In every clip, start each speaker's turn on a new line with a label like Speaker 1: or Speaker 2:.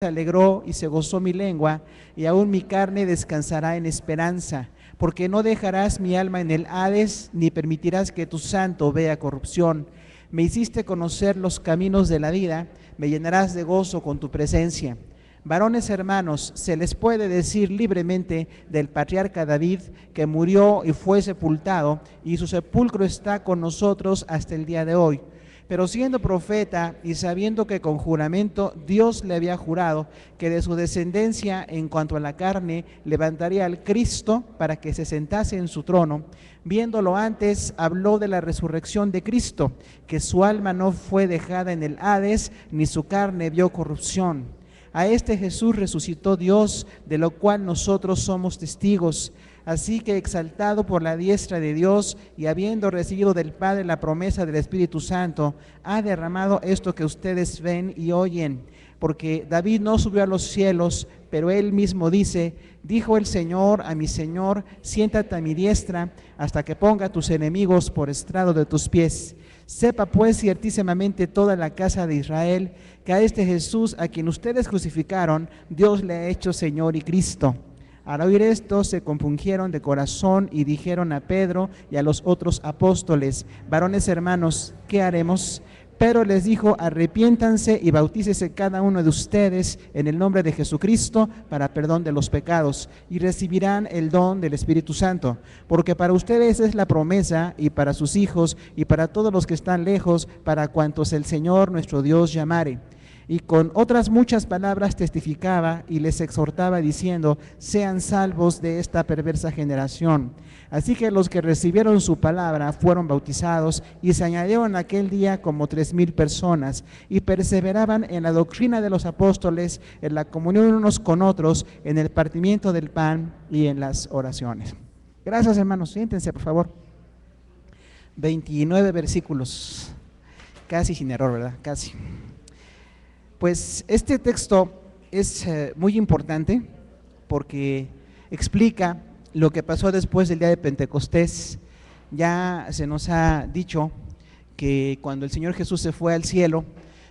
Speaker 1: se alegró y se gozó mi lengua, y aún mi carne descansará en esperanza, porque no dejarás mi alma en el Hades, ni permitirás que tu santo vea corrupción. Me hiciste conocer los caminos de la vida, me llenarás de gozo con tu presencia. Varones hermanos, se les puede decir libremente del patriarca David, que murió y fue sepultado, y su sepulcro está con nosotros hasta el día de hoy. Pero siendo profeta y sabiendo que con juramento Dios le había jurado que de su descendencia en cuanto a la carne levantaría al Cristo para que se sentase en su trono, viéndolo antes habló de la resurrección de Cristo, que su alma no fue dejada en el Hades, ni su carne vio corrupción. A este Jesús resucitó Dios, de lo cual nosotros somos testigos. Así que exaltado por la diestra de Dios y habiendo recibido del Padre la promesa del Espíritu Santo, ha derramado esto que ustedes ven y oyen. Porque David no subió a los cielos, pero él mismo dice: dijo el Señor a mi Señor, siéntate a mi diestra, hasta que ponga a tus enemigos por estrado de tus pies. Sepa pues ciertísimamente toda la casa de Israel, que a este Jesús, a quien ustedes crucificaron, Dios le ha hecho Señor y Cristo. Al oír esto, se compungieron de corazón y dijeron a Pedro y a los otros apóstoles: varones hermanos, ¿qué haremos? Pedro les dijo: arrepiéntanse y bautícese cada uno de ustedes en el nombre de Jesucristo para perdón de los pecados, y recibirán el don del Espíritu Santo, porque para ustedes es la promesa, y para sus hijos, y para todos los que están lejos, para cuantos el Señor nuestro Dios llamare. Y con otras muchas palabras testificaba y les exhortaba diciendo: sean salvos de esta perversa generación. Así que los que recibieron su palabra fueron bautizados, y se añadieron aquel día como 3,000 personas, y perseveraban en la doctrina de los apóstoles, en la comunión unos con otros, en el partimiento del pan y en las oraciones. Gracias, hermanos. Siéntense, por favor. 29 versículos, casi sin error, ¿verdad? Casi. Pues este texto es muy importante porque explica lo que pasó después del día de Pentecostés. Ya se nos ha dicho que cuando el Señor Jesús se fue al cielo,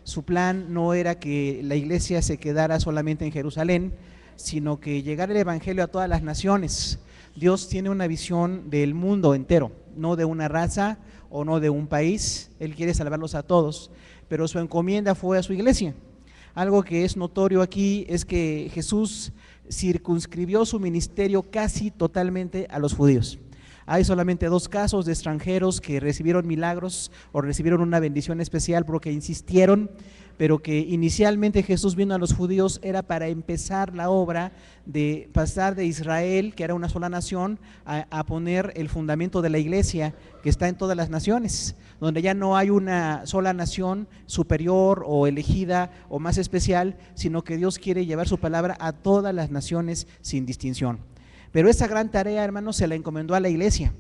Speaker 1: su plan no era que la iglesia se quedara solamente en Jerusalén, sino que llegara el evangelio a todas las naciones. Dios tiene una visión del mundo entero, no de una raza o no de un país. Él quiere salvarlos a todos, pero su encomienda fue a su iglesia. Algo que es notorio aquí es que Jesús circunscribió su ministerio casi totalmente a los judíos. Hay solamente 2 casos de extranjeros que recibieron milagros o recibieron una bendición especial porque insistieron, pero que inicialmente Jesús vino a los judíos era para empezar la obra de pasar de Israel, que era una sola nación, a poner el fundamento de la iglesia que está en todas las naciones, donde ya no hay una sola nación superior o elegida o más especial, sino que Dios quiere llevar su palabra a todas las naciones sin distinción. Pero esa gran tarea, hermanos, se la encomendó a la iglesia.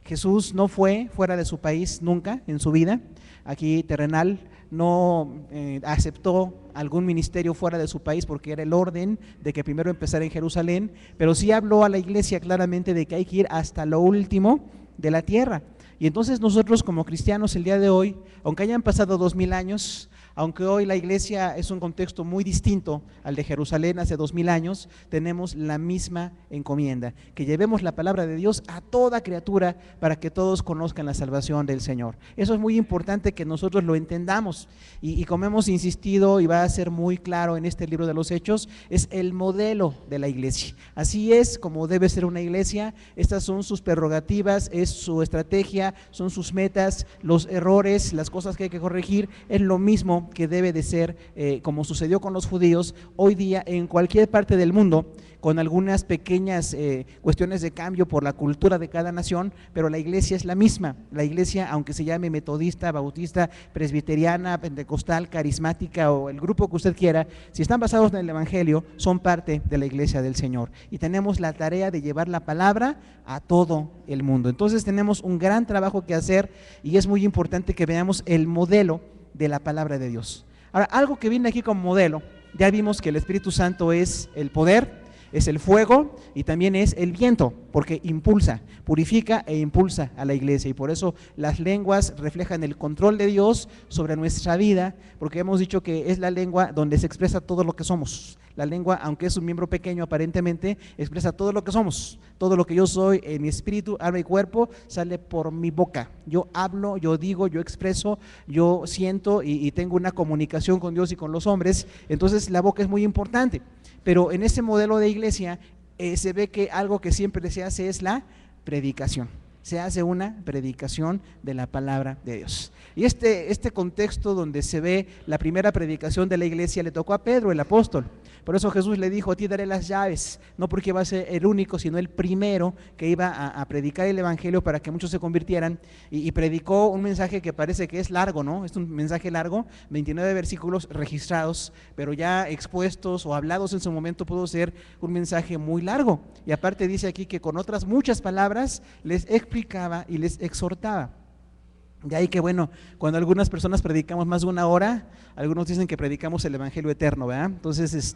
Speaker 1: Jesús no fue fuera de su país nunca en su vida, aquí terrenal, no aceptó algún ministerio fuera de su país porque era el orden de que primero empezara en Jerusalén, pero sí habló a la iglesia claramente de que hay que ir hasta lo último de la tierra. Y entonces nosotros como cristianos el día de hoy, aunque hayan pasado 2000 años, aunque hoy la iglesia es un contexto muy distinto al de Jerusalén hace 2000 años, tenemos la misma encomienda, que llevemos la palabra de Dios a toda criatura para que todos conozcan la salvación del Señor. Eso es muy importante que nosotros lo entendamos y como hemos insistido y va a ser muy claro en este libro de los Hechos, es el modelo de la iglesia. Así es como debe ser una iglesia. Estas son sus prerrogativas, es su estrategia, son sus metas, los errores, las cosas que hay que corregir, es lo mismo que debe de ser, como sucedió con los judíos, hoy día en cualquier parte del mundo, con algunas pequeñas cuestiones de cambio por la cultura de cada nación, pero la iglesia es la misma. La iglesia, aunque se llame metodista, bautista, presbiteriana, pentecostal, carismática o el grupo que usted quiera, si están basados en el evangelio, son parte de la iglesia del Señor. Y tenemos la tarea de llevar la palabra a todo el mundo. Entonces tenemos un gran trabajo que hacer y es muy importante que veamos el modelo de la palabra de Dios. Ahora, algo que viene aquí como modelo, ya vimos que el Espíritu Santo es el poder, es el fuego y también es el viento, porque impulsa, purifica e impulsa a la iglesia. Y por eso las lenguas reflejan el control de Dios sobre nuestra vida, porque hemos dicho que es la lengua donde se expresa todo lo que somos. La lengua, aunque es un miembro pequeño aparentemente, expresa todo lo que somos. Todo lo que yo soy en mi espíritu, alma y cuerpo sale por mi boca. Yo hablo, yo digo, yo expreso, yo siento y tengo una comunicación con Dios y con los hombres. Entonces la boca es muy importante. Pero en este modelo de iglesia se ve que algo que siempre se hace es la predicación. Se hace una predicación de la palabra de Dios. Y este contexto donde se ve la primera predicación de la iglesia le tocó a Pedro, el apóstol. Por eso Jesús le dijo: a ti daré las llaves, no porque iba a ser el único, sino el primero que iba a predicar el evangelio para que muchos se convirtieran, y predicó un mensaje que parece que es largo, ¿no? Es un mensaje largo, 29 versículos registrados, pero ya expuestos o hablados en su momento pudo ser un mensaje muy largo. Y aparte dice aquí que con otras muchas palabras les explicaba y les exhortaba. De ahí que bueno, cuando algunas personas predicamos más de una hora, algunos dicen que predicamos el evangelio eterno, ¿verdad? Entonces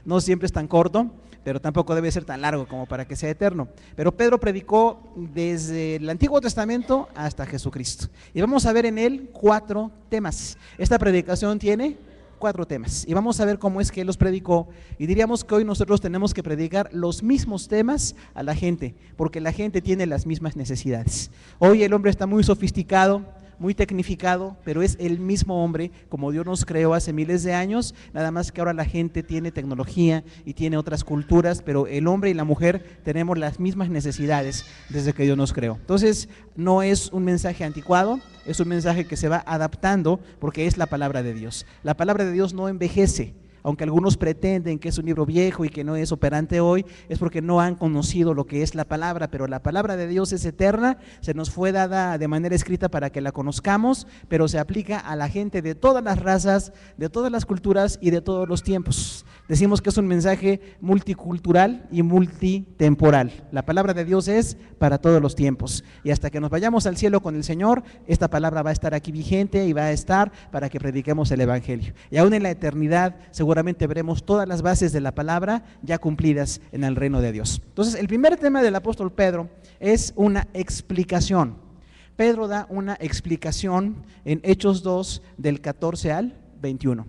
Speaker 1: no siempre es tan corto, pero tampoco debe ser tan largo como para que sea eterno. Pero Pedro predicó desde el Antiguo Testamento hasta Jesucristo, y vamos a ver en él 4 temas. Esta predicación tiene 4 temas, y vamos a ver cómo es que él los predicó. Y diríamos que hoy nosotros tenemos que predicar los mismos temas a la gente, porque la gente tiene las mismas necesidades. Hoy el hombre está muy sofisticado, muy tecnificado, pero es el mismo hombre como Dios nos creó hace miles de años, nada más que ahora la gente tiene tecnología y tiene otras culturas, pero el hombre y la mujer tenemos las mismas necesidades desde que Dios nos creó. Entonces no es un mensaje anticuado, es un mensaje que se va adaptando porque es la palabra de Dios. La palabra de Dios no envejece. Aunque algunos pretenden que es un libro viejo y que no es operante hoy, es porque no han conocido lo que es la palabra, pero la palabra de Dios es eterna, se nos fue dada de manera escrita para que la conozcamos, pero se aplica a la gente de todas las razas, de todas las culturas y de todos los tiempos. Decimos que es un mensaje multicultural y multitemporal. La palabra de Dios es para todos los tiempos, y hasta que nos vayamos al cielo con el Señor, esta palabra va a estar aquí vigente y va a estar para que prediquemos el evangelio. Y aún en la eternidad seguramente veremos todas las bases de la palabra ya cumplidas en el reino de Dios. Entonces, el primer tema del apóstol Pedro es una explicación. Pedro da una explicación en Hechos 2, del 14 al 21.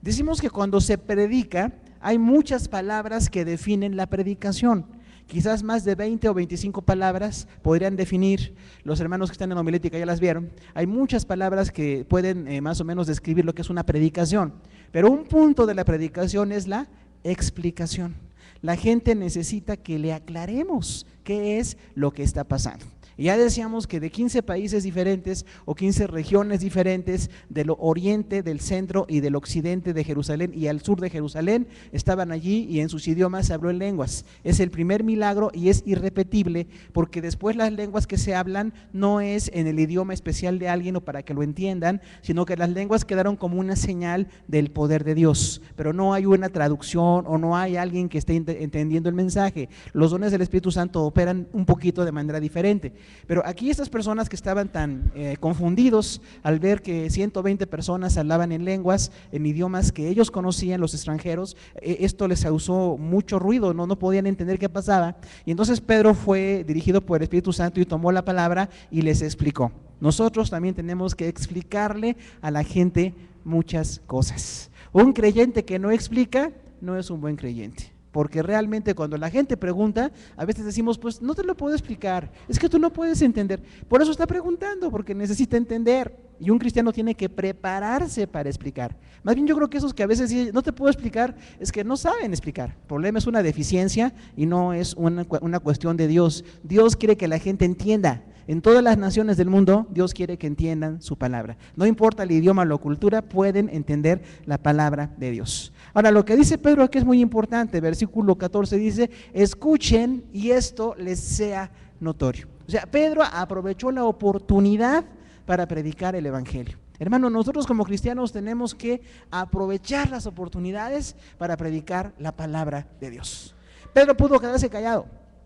Speaker 1: Decimos que cuando se predica, hay muchas palabras que definen la predicación. Quizás más de 20 o 25 palabras podrían definir. Los hermanos que están en homilética ya las vieron. Hay muchas palabras que pueden más o menos describir lo que es una predicación. Pero un punto de la predicación es la explicación. La gente necesita que le aclaremos qué es lo que está pasando. Y ya decíamos que de 15 países diferentes o 15 regiones diferentes, del oriente, del centro y del occidente de Jerusalén y al sur de Jerusalén, estaban allí, y en sus idiomas se habló en lenguas. Es el primer milagro y es irrepetible, porque después las lenguas que se hablan no es en el idioma especial de alguien o para que lo entiendan, sino que las lenguas quedaron como una señal del poder de Dios, pero no hay una traducción o no hay alguien que esté entendiendo el mensaje. Los dones del Espíritu Santo operan un poquito de manera diferente. Pero aquí estas personas que estaban tan confundidos al ver que 120 personas hablaban en lenguas, en idiomas que ellos conocían, los extranjeros, esto les causó mucho ruido, no podían entender qué pasaba. Y entonces Pedro fue dirigido por el Espíritu Santo y tomó la palabra y les explicó. Nosotros también tenemos que explicarle a la gente muchas cosas. Un creyente que no explica no es un buen creyente. Porque realmente cuando la gente pregunta, a veces decimos, pues no te lo puedo explicar, es que tú no puedes entender. Por eso está preguntando, porque necesita entender. Y un cristiano tiene que prepararse para explicar. Más bien yo creo que esos que a veces dicen, no te puedo explicar, es que no saben explicar. El problema es una deficiencia y no es una cuestión de Dios. Dios quiere que la gente entienda. En todas las naciones del mundo, Dios quiere que entiendan su palabra. No importa el idioma o la cultura, pueden entender la palabra de Dios. Ahora, lo que dice Pedro aquí es muy importante. Versículo 14 dice, escuchen y esto les sea notorio. O sea, Pedro aprovechó la oportunidad para predicar el evangelio. Hermano, nosotros como cristianos tenemos que aprovechar las oportunidades para predicar la palabra de Dios. Pedro pudo quedarse callado.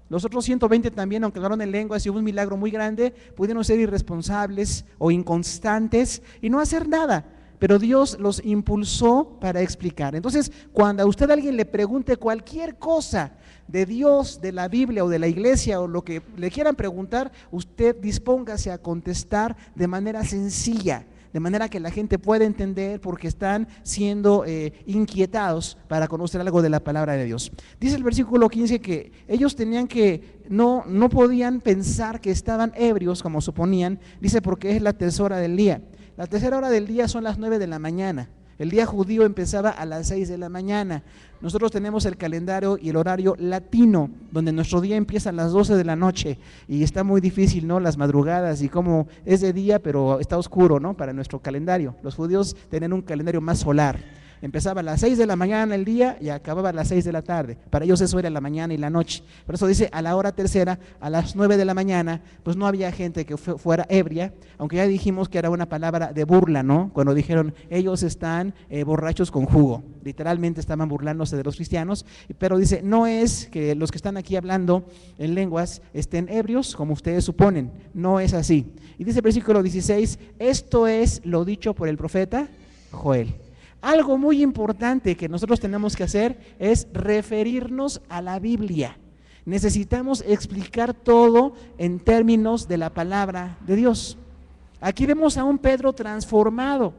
Speaker 1: Los otros 120 también, aunque hablaron en lenguas y hubo un milagro muy grande, pudieron ser irresponsables o inconstantes y no hacer nada. pero Dios los impulsó para explicar. Entonces, cuando a usted alguien le pregunte cualquier cosa de Dios, de la Biblia o de la iglesia o lo que le quieran preguntar, usted dispóngase a contestar de manera sencilla, de manera que la gente pueda entender, porque están siendo inquietados para conocer algo de la palabra de Dios. Dice el versículo 15 que ellos tenían que, no podían pensar que estaban ebrios como suponían, dice porque es la tercera hora del día. La tercera hora del día son las 9 de la mañana. El día judío empezaba a las 6 de la mañana. Nosotros tenemos el calendario y el horario latino, donde nuestro día empieza a las 12 de la noche y está muy difícil, ¿no? Las madrugadas y como es de día, pero está oscuro, ¿no? Para nuestro calendario. Los judíos tienen un calendario más solar. Empezaba a las 6 de la mañana el día y acababa a las 6 de la tarde. Para ellos eso era la mañana y la noche. Por eso dice a la hora tercera, a las 9 de la mañana, pues no había gente que fuera ebria, aunque ya dijimos que era una palabra de burla, ¿no? Cuando dijeron, ellos están borrachos con jugo. Literalmente estaban burlándose de los cristianos, pero dice, no es que los que están aquí hablando en lenguas estén ebrios, como ustedes suponen. No es así. Y dice el versículo 16, esto es lo dicho por el profeta Joel. Algo muy importante que nosotros tenemos que hacer es referirnos a la Biblia. Necesitamos explicar todo en términos de la palabra de Dios. Aquí vemos a un Pedro transformado.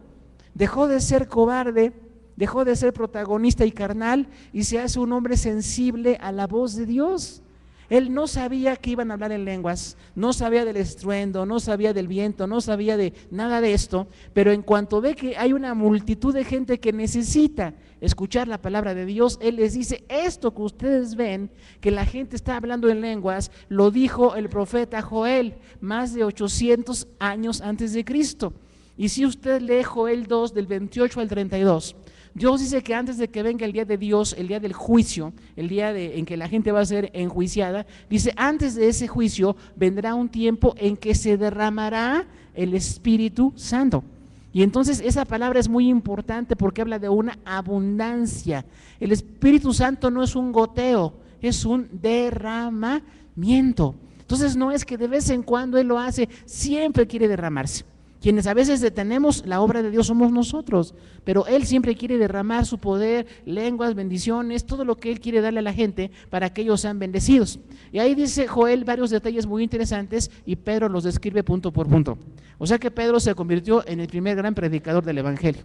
Speaker 1: Dejó de ser cobarde, dejó de ser protagonista y carnal y se hace un hombre sensible a la voz de Dios. Él no sabía que iban a hablar en lenguas, no sabía del estruendo, no sabía del viento, no sabía de nada de esto, pero en cuanto ve que hay una multitud de gente que necesita escuchar la palabra de Dios, él les dice, esto que ustedes ven, que la gente está hablando en lenguas, lo dijo el profeta Joel, más de 800 años antes de Cristo. Y si usted lee Joel 2, del 28 al 32, Dios dice que antes de que venga el día de Dios, el día del juicio, el día en que la gente va a ser enjuiciada, dice, antes de ese juicio vendrá un tiempo en que se derramará el Espíritu Santo. Y entonces esa palabra es muy importante porque habla de una abundancia. El Espíritu Santo no es un goteo, es un derramamiento. Entonces no es que de vez en cuando Él lo hace, siempre quiere derramarse. Quienes a veces detenemos la obra de Dios somos nosotros, pero Él siempre quiere derramar su poder, lenguas, bendiciones, todo lo que Él quiere darle a la gente para que ellos sean bendecidos. Y ahí dice Joel varios detalles muy interesantes y Pedro los describe punto por punto. O sea que Pedro se convirtió en el primer gran predicador del Evangelio.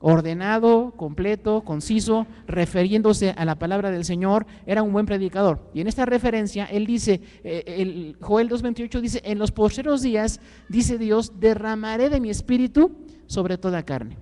Speaker 1: Ordenado, completo, conciso, refiriéndose a la palabra del Señor, era un buen predicador. Y en esta referencia, él dice, Joel 2:28 dice, en los postreros días, dice Dios, derramaré de mi espíritu sobre toda carne.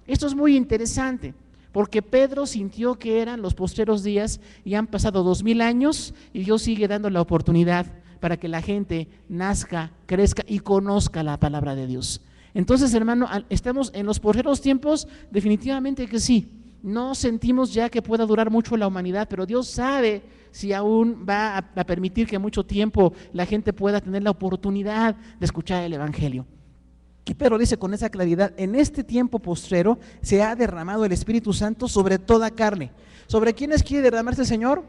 Speaker 1: Esto es muy interesante, porque Pedro sintió que eran los postreros días y han pasado 2000 años y Dios sigue dando la oportunidad para que la gente nazca, crezca y conozca la palabra de Dios. Entonces, hermano, ¿estamos en los postreros tiempos? Definitivamente que sí. No sentimos ya que pueda durar mucho la humanidad, pero Dios sabe si aún va a permitir que mucho tiempo la gente pueda tener la oportunidad de escuchar el Evangelio. Y Pedro dice con esa claridad, en este tiempo postrero se ha derramado el Espíritu Santo sobre toda carne. ¿Sobre quiénes quiere derramarse el Señor?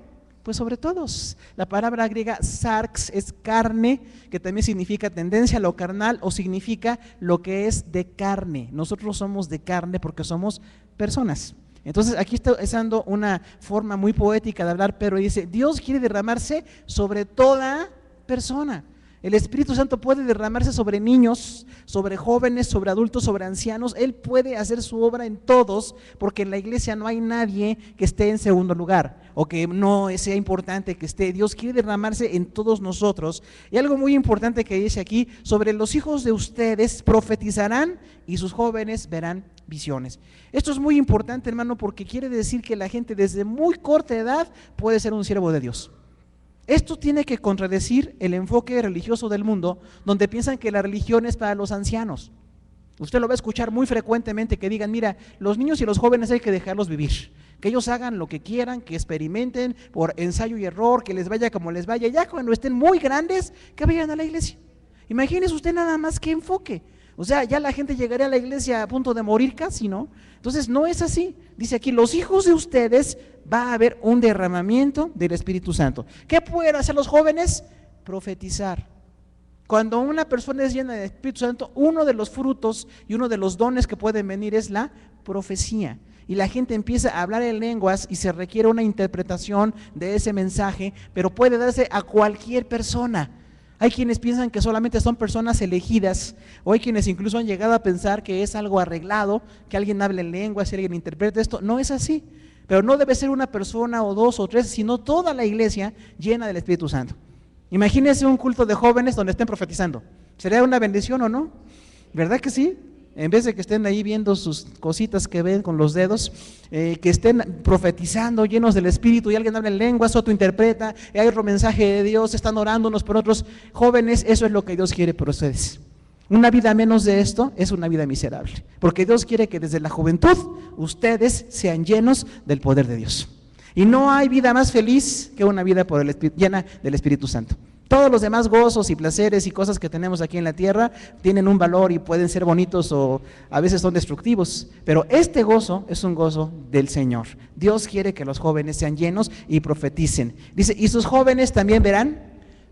Speaker 1: Pues sobre todos. La palabra griega sarx es carne, que también significa tendencia a lo carnal o significa lo que es de carne. Nosotros somos de carne porque somos personas. Entonces aquí está usando una forma muy poética de hablar, pero dice, Dios quiere derramarse sobre toda persona. El Espíritu Santo puede derramarse sobre niños, sobre jóvenes, sobre adultos, sobre ancianos. Él puede hacer su obra en todos, porque en la iglesia no hay nadie que esté en segundo lugar o que no sea importante que esté. Dios quiere derramarse en todos nosotros. Y algo muy importante que dice aquí, sobre los hijos de ustedes profetizarán y sus jóvenes verán visiones. Esto es muy importante, hermano, porque quiere decir que la gente desde muy corta edad puede ser un siervo de Dios. Esto tiene que contradecir el enfoque religioso del mundo, donde piensan que la religión es para los ancianos. Usted lo va a escuchar muy frecuentemente que digan, mira, los niños y los jóvenes hay que dejarlos vivir, que ellos hagan lo que quieran, que experimenten por ensayo y error, que les vaya como les vaya, ya cuando estén muy grandes, que vayan a la iglesia. Imagínese usted nada más qué enfoque. O sea, ya la gente llegaría a la iglesia a punto de morir casi, ¿no? Entonces no es así. Dice aquí, los hijos de ustedes va a haber un derramamiento del Espíritu Santo. ¿Qué pueden hacer los jóvenes? Profetizar. Cuando una persona es llena del Espíritu Santo, uno de los frutos y uno de los dones que pueden venir es la profecía. Y la gente empieza a hablar en lenguas y se requiere una interpretación de ese mensaje, pero puede darse a cualquier persona. Hay quienes piensan que solamente son personas elegidas, o hay quienes incluso han llegado a pensar que es algo arreglado, que alguien hable en lenguas, que alguien interprete esto. No es así, pero no debe ser una persona o dos o tres, sino toda la iglesia llena del Espíritu Santo. Imagínense un culto de jóvenes donde estén profetizando. ¿Sería una bendición o no? ¿Verdad que sí? En vez de que estén ahí viendo sus cositas que ven con los dedos, que estén profetizando, llenos del Espíritu, y alguien habla en lenguas, otro interpreta, y hay otro mensaje de Dios, están orando unos por otros. Jóvenes, eso es lo que Dios quiere por ustedes. Una vida menos de esto es una vida miserable, porque Dios quiere que desde la juventud ustedes sean llenos del poder de Dios. Y no hay vida más feliz que una vida por llena del Espíritu Santo. Todos los demás gozos y placeres y cosas que tenemos aquí en la tierra tienen un valor y pueden ser bonitos o a veces son destructivos, pero este gozo es un gozo del Señor. Dios quiere que los jóvenes sean llenos y profeticen. Dice, y sus jóvenes también verán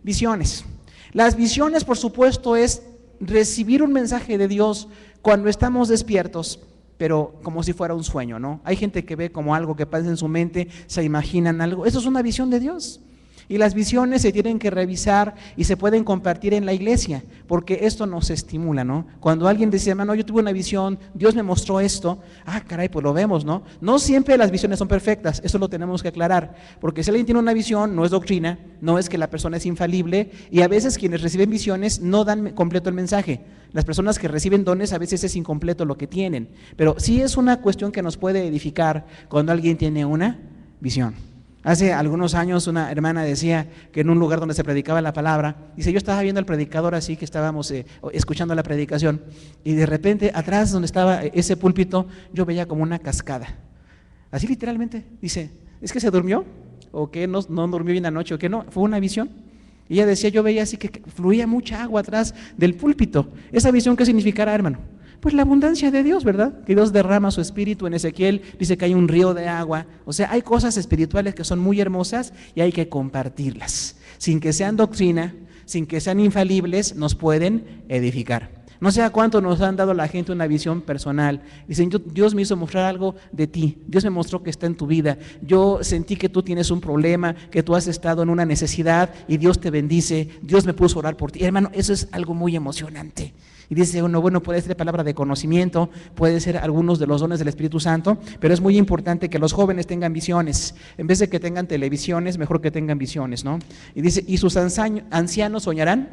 Speaker 1: visiones. Las visiones, por supuesto, es recibir un mensaje de Dios cuando estamos despiertos, pero como si fuera un sueño, ¿no? Hay gente que ve como algo que pasa en su mente, se imaginan algo. Eso es una visión de Dios. Y las visiones se tienen que revisar y se pueden compartir en la iglesia, porque esto nos estimula, ¿no? Cuando alguien dice, hermano, yo tuve una visión, Dios me mostró esto, caray, pues lo vemos, ¿no? No siempre las visiones son perfectas, eso lo tenemos que aclarar, porque si alguien tiene una visión, no es doctrina, no es que la persona es infalible, y a veces quienes reciben visiones no dan completo el mensaje. Las personas que reciben dones a veces es incompleto lo que tienen, pero sí es una cuestión que nos puede edificar cuando alguien tiene una visión. Hace algunos años una hermana decía que en un lugar donde se predicaba la palabra, dice, yo estaba viendo al predicador así que estábamos escuchando la predicación, y de repente atrás donde estaba ese púlpito yo veía como una cascada, así literalmente. Dice, ¿es que se durmió? ¿O que no durmió bien anoche? ¿O que no? ¿Fue una visión? Y ella decía, yo veía así que fluía mucha agua atrás del púlpito. ¿Esa visión qué significará, hermano? Pues la abundancia de Dios, ¿verdad? Que Dios derrama su espíritu. En Ezequiel dice que hay un río de agua. O sea, hay cosas espirituales que son muy hermosas y hay que compartirlas. Sin que sean doctrina, sin que sean infalibles, nos pueden edificar. No sé a cuánto nos han dado a la gente una visión personal. Dicen, Dios me hizo mostrar algo de ti. Dios me mostró que está en tu vida. Yo sentí que tú tienes un problema, que tú has estado en una necesidad y Dios te bendice. Dios me puso a orar por ti. Hermano, eso es algo muy emocionante. Y dice uno, bueno, puede ser palabra de conocimiento, puede ser algunos de los dones del Espíritu Santo, pero es muy importante que los jóvenes tengan visiones. En vez de que tengan televisiones, mejor que tengan visiones, ¿no? Y dice, y sus ancianos soñarán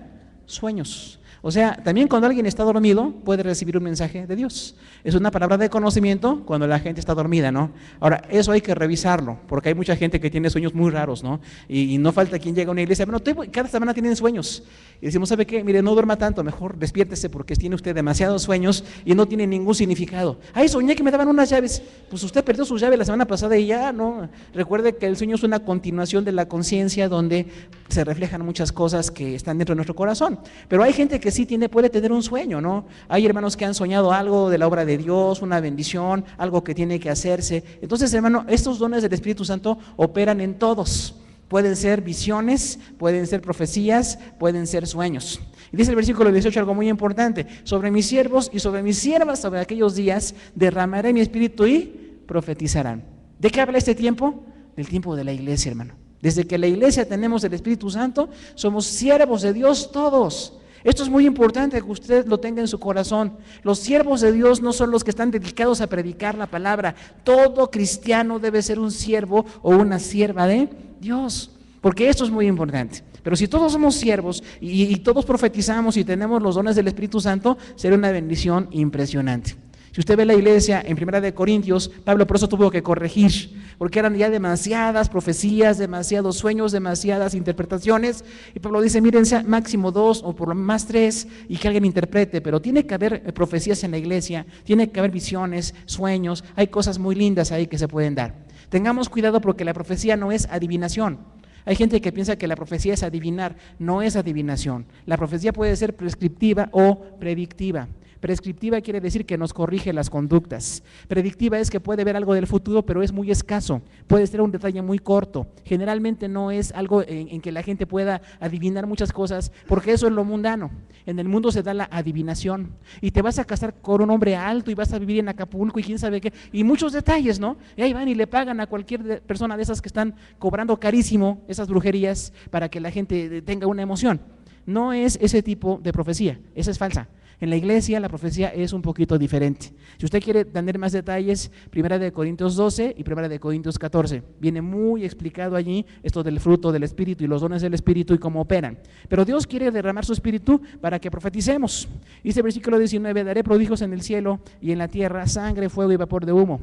Speaker 1: sueños. O sea, también cuando alguien está dormido puede recibir un mensaje de Dios. Es una palabra de conocimiento cuando la gente está dormida, ¿no? Ahora, eso hay que revisarlo, porque hay mucha gente que tiene sueños muy raros, ¿no? Y no falta quien llega a una iglesia, bueno, cada semana tienen sueños. Y decimos, ¿sabe qué? Mire, no duerma tanto, mejor despiértese porque tiene usted demasiados sueños y no tiene ningún significado. Ay, soñé que me daban unas llaves. Pues usted perdió sus llaves la semana pasada y ya, ¿no? Recuerde que el sueño es una continuación de la conciencia donde se reflejan muchas cosas que están dentro de nuestro corazón. Pero hay gente que sí puede tener un sueño, ¿no? Hay hermanos que han soñado algo de la obra de Dios, una bendición, algo que tiene que hacerse. Entonces, hermano, estos dones del Espíritu Santo operan en todos. Pueden ser visiones, pueden ser profecías, pueden ser sueños. Y dice el versículo 18 algo muy importante: sobre mis siervos y sobre mis siervas, sobre aquellos días, derramaré mi espíritu y profetizarán. ¿De qué habla este tiempo? Del tiempo de la iglesia, hermano. Desde que la iglesia tenemos el Espíritu Santo, somos siervos de Dios todos. Esto es muy importante que usted lo tenga en su corazón. Los siervos de Dios no son los que están dedicados a predicar la palabra. Todo cristiano debe ser un siervo o una sierva de Dios, porque esto es muy importante. Pero si todos somos siervos y todos profetizamos y tenemos los dones del Espíritu Santo, será una bendición impresionante. Si usted ve la iglesia en 1 Corintios, Pablo por eso tuvo que corregir, porque eran ya demasiadas profecías, demasiados sueños, demasiadas interpretaciones. Y Pablo dice, miren, máximo 2 o por lo más 3 y que alguien interprete, pero tiene que haber profecías en la iglesia, tiene que haber visiones, sueños, hay cosas muy lindas ahí que se pueden dar. Tengamos cuidado porque la profecía no es adivinación. Hay gente que piensa que la profecía es adivinar, no es adivinación. La profecía puede ser prescriptiva o predictiva. Prescriptiva quiere decir que nos corrige las conductas. Predictiva es que puede ver algo del futuro, pero es muy escaso, puede ser un detalle muy corto. Generalmente no es algo en que la gente pueda adivinar muchas cosas, porque eso es lo mundano. En el mundo se da la adivinación, y te vas a casar con un hombre alto y vas a vivir en Acapulco y quién sabe qué, y muchos detalles, ¿no? Y ahí van y le pagan a cualquier persona de esas que están cobrando carísimo esas brujerías para que la gente tenga una emoción. No es ese tipo de profecía, esa es falsa. En la iglesia la profecía es un poquito diferente. Si usted quiere tener más detalles, 1 Corintios 12 y 1 Corintios 14. Viene muy explicado allí esto del fruto del Espíritu y los dones del Espíritu y cómo operan. Pero Dios quiere derramar su Espíritu para que profeticemos. Dice el versículo 19, daré prodigios en el cielo y en la tierra, sangre, fuego y vapor de humo.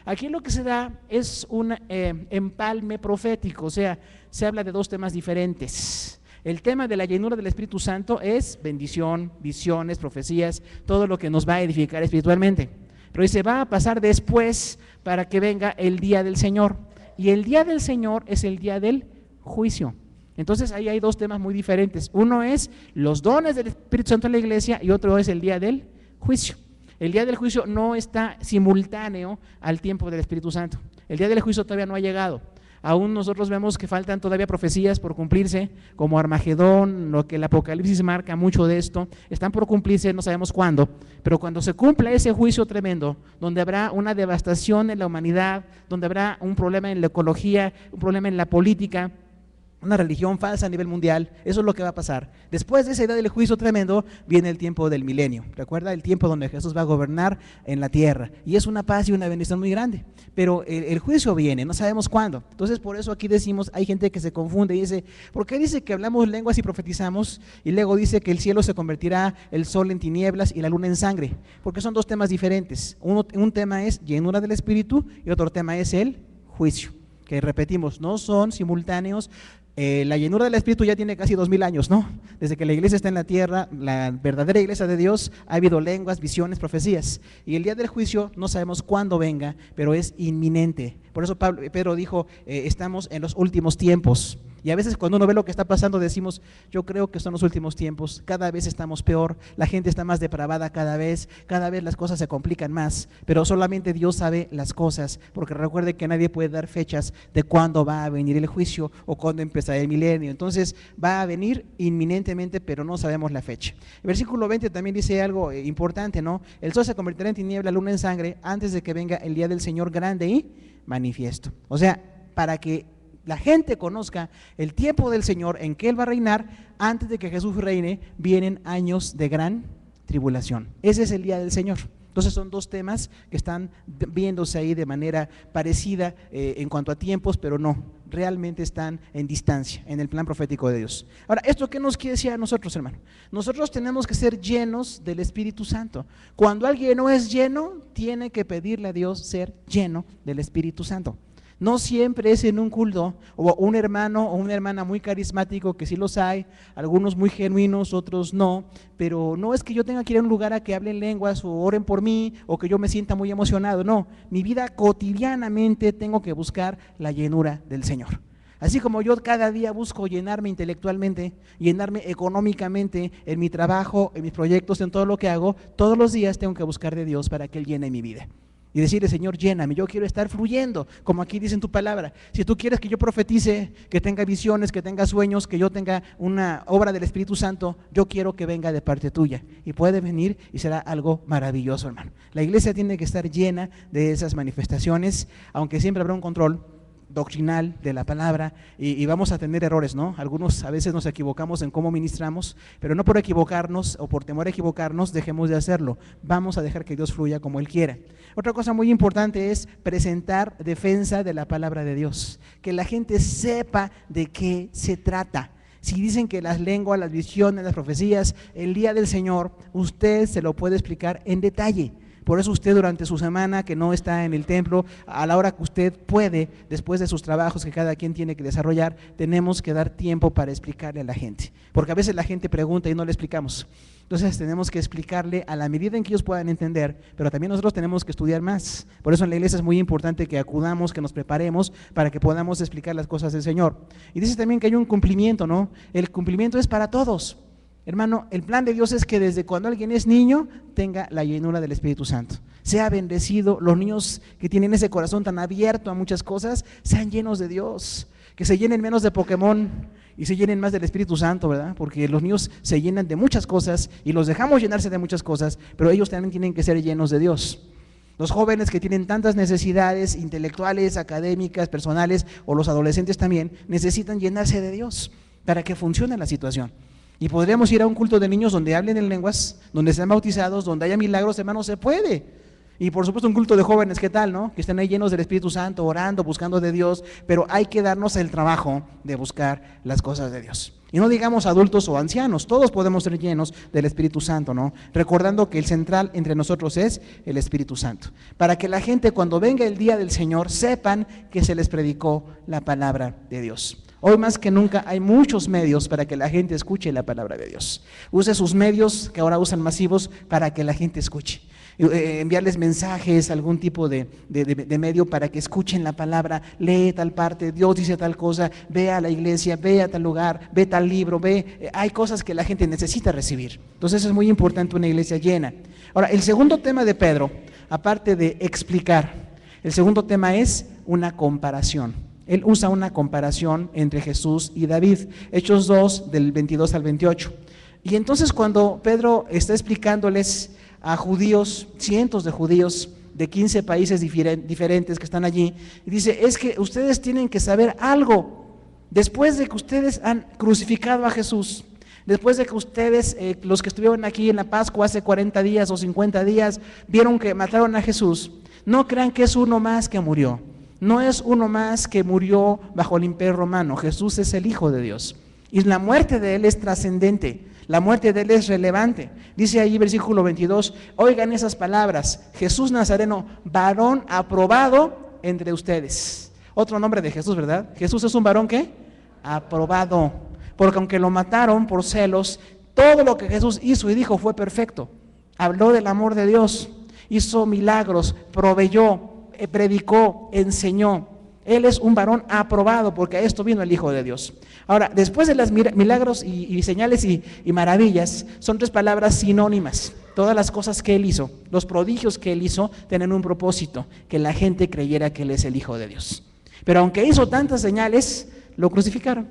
Speaker 1: Aquí lo que se da es un empalme profético, o sea, se habla de dos temas diferentes. El tema de la llenura del Espíritu Santo es bendición, visiones, profecías, todo lo que nos va a edificar espiritualmente. Pero dice, va a pasar después para que venga el día del Señor. Y el día del Señor es el día del juicio. Entonces ahí hay dos temas muy diferentes. Uno es los dones del Espíritu Santo en la iglesia y otro es el día del juicio. El día del juicio no está simultáneo al tiempo del Espíritu Santo. El día del juicio todavía no ha llegado. Aún nosotros vemos que faltan todavía profecías por cumplirse, como Armagedón, lo que el Apocalipsis marca mucho de esto, están por cumplirse, no sabemos cuándo, pero cuando se cumpla ese juicio tremendo, donde habrá una devastación en la humanidad, donde habrá un problema en la ecología, un problema en la política, una religión falsa a nivel mundial, eso es lo que va a pasar. Después de esa idea del juicio tremendo, viene el tiempo del milenio. ¿Recuerda? El tiempo donde Jesús va a gobernar en la tierra. Y es una paz y una bendición muy grande. Pero el juicio viene, no sabemos cuándo. Entonces, por eso aquí decimos, hay gente que se confunde y dice, ¿por qué dice que hablamos lenguas y profetizamos? Y luego dice que el cielo se convertirá, el sol en tinieblas y la luna en sangre. Porque son dos temas diferentes. Un tema es llenura del Espíritu y otro tema es el juicio. Que repetimos, no son simultáneos. La llenura del Espíritu ya tiene casi 2000 años, ¿no? Desde que la iglesia está en la tierra, la verdadera iglesia de Dios, ha habido lenguas, visiones, profecías. Y el día del juicio no sabemos cuándo venga, pero es inminente. Por eso Pedro dijo, estamos en los últimos tiempos. Y a veces cuando uno ve lo que está pasando decimos, yo creo que son los últimos tiempos, cada vez estamos peor, la gente está más depravada cada vez las cosas se complican más, pero solamente Dios sabe las cosas, porque recuerde que nadie puede dar fechas de cuándo va a venir el juicio o cuándo empezará el milenio. Entonces va a venir inminentemente, pero no sabemos la fecha. El versículo 20 también dice algo importante, ¿no? El sol se convertirá en tiniebla, luna en sangre, antes de que venga el día del Señor grande y manifiesto. O sea, para que la gente conozca el tiempo del Señor en que Él va a reinar, antes de que Jesús reine, vienen años de gran tribulación. Ese es el día del Señor. Entonces son dos temas que están viéndose ahí de manera parecida en cuanto a tiempos, pero no, realmente están en distancia en el plan profético de Dios. Ahora, ¿esto qué nos quiere decir a nosotros, hermano? Nosotros tenemos que ser llenos del Espíritu Santo. Cuando alguien no es lleno, tiene que pedirle a Dios ser lleno del Espíritu Santo. No siempre es en un culto, o un hermano o una hermana muy carismático, que sí los hay, algunos muy genuinos, otros no, pero no es que yo tenga que ir a un lugar a que hablen lenguas o oren por mí, o que yo me sienta muy emocionado, no, mi vida cotidianamente tengo que buscar la llenura del Señor. Así como yo cada día busco llenarme intelectualmente, llenarme económicamente en mi trabajo, en mis proyectos, en todo lo que hago, todos los días tengo que buscar de Dios para que Él llene mi vida. Y decirle, Señor, lléname, yo quiero estar fluyendo, como aquí dice en tu palabra. Si tú quieres que yo profetice, que tenga visiones, que tenga sueños, que yo tenga una obra del Espíritu Santo, yo quiero que venga de parte tuya. Y puede venir y será algo maravilloso, hermano. La iglesia tiene que estar llena de esas manifestaciones, aunque siempre habrá un control doctrinal de la palabra y vamos a tener errores, ¿no? Algunos a veces nos equivocamos en cómo ministramos, pero no por equivocarnos o por temor a equivocarnos dejemos de hacerlo. Vamos a dejar que Dios fluya como Él quiera. Otra cosa muy importante es presentar defensa de la palabra de Dios, que la gente sepa de qué se trata. Si dicen que las lenguas, las visiones, las profecías, el día del Señor, usted se lo puede explicar en detalle. Por eso usted durante su semana que no está en el templo, a la hora que usted puede, después de sus trabajos que cada quien tiene que desarrollar, tenemos que dar tiempo para explicarle a la gente. Porque a veces la gente pregunta y no le explicamos. Entonces tenemos que explicarle a la medida en que ellos puedan entender, pero también nosotros tenemos que estudiar más. Por eso en la iglesia es muy importante que acudamos, que nos preparemos para que podamos explicar las cosas del Señor. Y dice también que hay un cumplimiento, ¿no? El cumplimiento es para todos. Hermano, el plan de Dios es que desde cuando alguien es niño tenga la llenura del Espíritu Santo. Sea bendecido, los niños que tienen ese corazón tan abierto a muchas cosas, sean llenos de Dios, que se llenen menos de Pokémon y se llenen más del Espíritu Santo, ¿verdad? Porque los niños se llenan de muchas cosas y los dejamos llenarse de muchas cosas, pero ellos también tienen que ser llenos de Dios. Los jóvenes que tienen tantas necesidades intelectuales, académicas, personales, o los adolescentes también, necesitan llenarse de Dios para que funcione la situación. Y podríamos ir a un culto de niños donde hablen en lenguas, donde sean bautizados, donde haya milagros, hermano, se puede. Y por supuesto un culto de jóvenes, ¿qué tal, no? Que estén ahí llenos del Espíritu Santo, orando, buscando de Dios, pero hay que darnos el trabajo de buscar las cosas de Dios. Y no digamos adultos o ancianos, todos podemos ser llenos del Espíritu Santo, ¿no? Recordando que el central entre nosotros es el Espíritu Santo. Para que la gente cuando venga el día del Señor sepan que se les predicó la palabra de Dios. Hoy más que nunca hay muchos medios para que la gente escuche la palabra de Dios. Use sus medios que ahora usan masivos para que la gente escuche. Enviarles mensajes, algún tipo de medio para que escuchen la palabra, lee tal parte, Dios dice tal cosa, ve a la iglesia, ve a tal lugar, ve tal libro, hay cosas que la gente necesita recibir. Entonces es muy importante una iglesia llena. Ahora, el segundo tema de Pedro, aparte de explicar, el segundo tema es una comparación. Él usa una comparación entre Jesús y David, Hechos 2, del 22 al 28. Y entonces cuando Pedro está explicándoles a judíos, cientos de judíos de 15 países diferentes que están allí, y dice, es que ustedes tienen que saber algo, después de que ustedes han crucificado a Jesús, después de que ustedes, los que estuvieron aquí en la Pascua hace 40 días o 50 días, vieron que mataron a Jesús, no crean que es uno más que murió. No es uno más que murió bajo el imperio romano. Jesús es el Hijo de Dios. Y la muerte de Él es trascendente. La muerte de Él es relevante. Dice ahí versículo 22, oigan esas palabras. Jesús Nazareno, varón aprobado entre ustedes. Otro nombre de Jesús, ¿verdad? Jesús es un varón, ¿qué? Aprobado. Porque aunque lo mataron por celos, todo lo que Jesús hizo y dijo fue perfecto. Habló del amor de Dios. Hizo milagros, proveyó, predicó, enseñó. Él es un varón aprobado porque a esto vino el Hijo de Dios. Ahora, después de los milagros y señales y maravillas, son tres palabras sinónimas. Todas las cosas que Él hizo, los prodigios que Él hizo, tienen un propósito, que la gente creyera que Él es el Hijo de Dios. Pero aunque hizo tantas señales, lo crucificaron.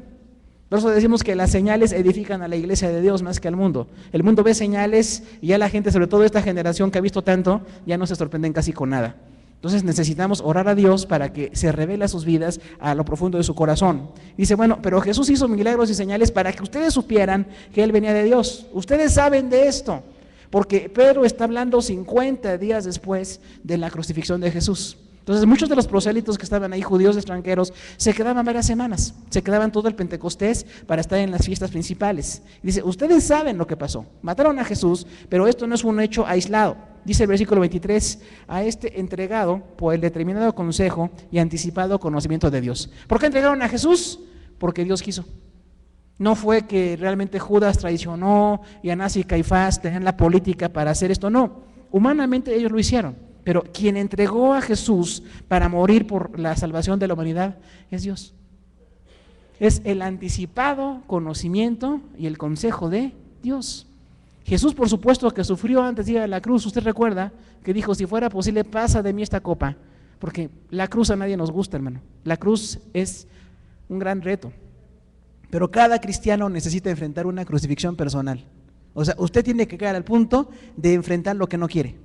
Speaker 1: Por eso decimos que las señales edifican a la iglesia de Dios más que al mundo. El mundo ve señales y ya la gente, sobre todo esta generación que ha visto tanto, ya no se sorprenden casi con nada. Entonces necesitamos orar a Dios para que se revele a sus vidas a lo profundo de su corazón. Dice, bueno, pero Jesús hizo milagros y señales para que ustedes supieran que Él venía de Dios. Ustedes saben de esto, porque Pedro está hablando 50 días después de la crucifixión de Jesús. Entonces muchos de los prosélitos que estaban ahí, judíos extranjeros, se quedaban varias semanas, se quedaban todo el Pentecostés para estar en las fiestas principales. Y dice, ustedes saben lo que pasó, mataron a Jesús, pero esto no es un hecho aislado. Dice el versículo 23, a este entregado por el determinado consejo y anticipado conocimiento de Dios. ¿Por qué entregaron a Jesús? Porque Dios quiso. No fue que realmente Judas traicionó y Anás y Caifás tenían la política para hacer esto, no. Humanamente ellos lo hicieron, pero quien entregó a Jesús para morir por la salvación de la humanidad es Dios. Es el anticipado conocimiento y el consejo de Dios. Jesús, por supuesto, que sufrió antes de ir a la cruz. Usted recuerda que dijo, si fuera posible, pasa de mí esta copa, porque la cruz a nadie nos gusta, hermano. La cruz es un gran reto, pero cada cristiano necesita enfrentar una crucifixión personal. O sea, usted tiene que llegar al punto de enfrentar lo que no quiere,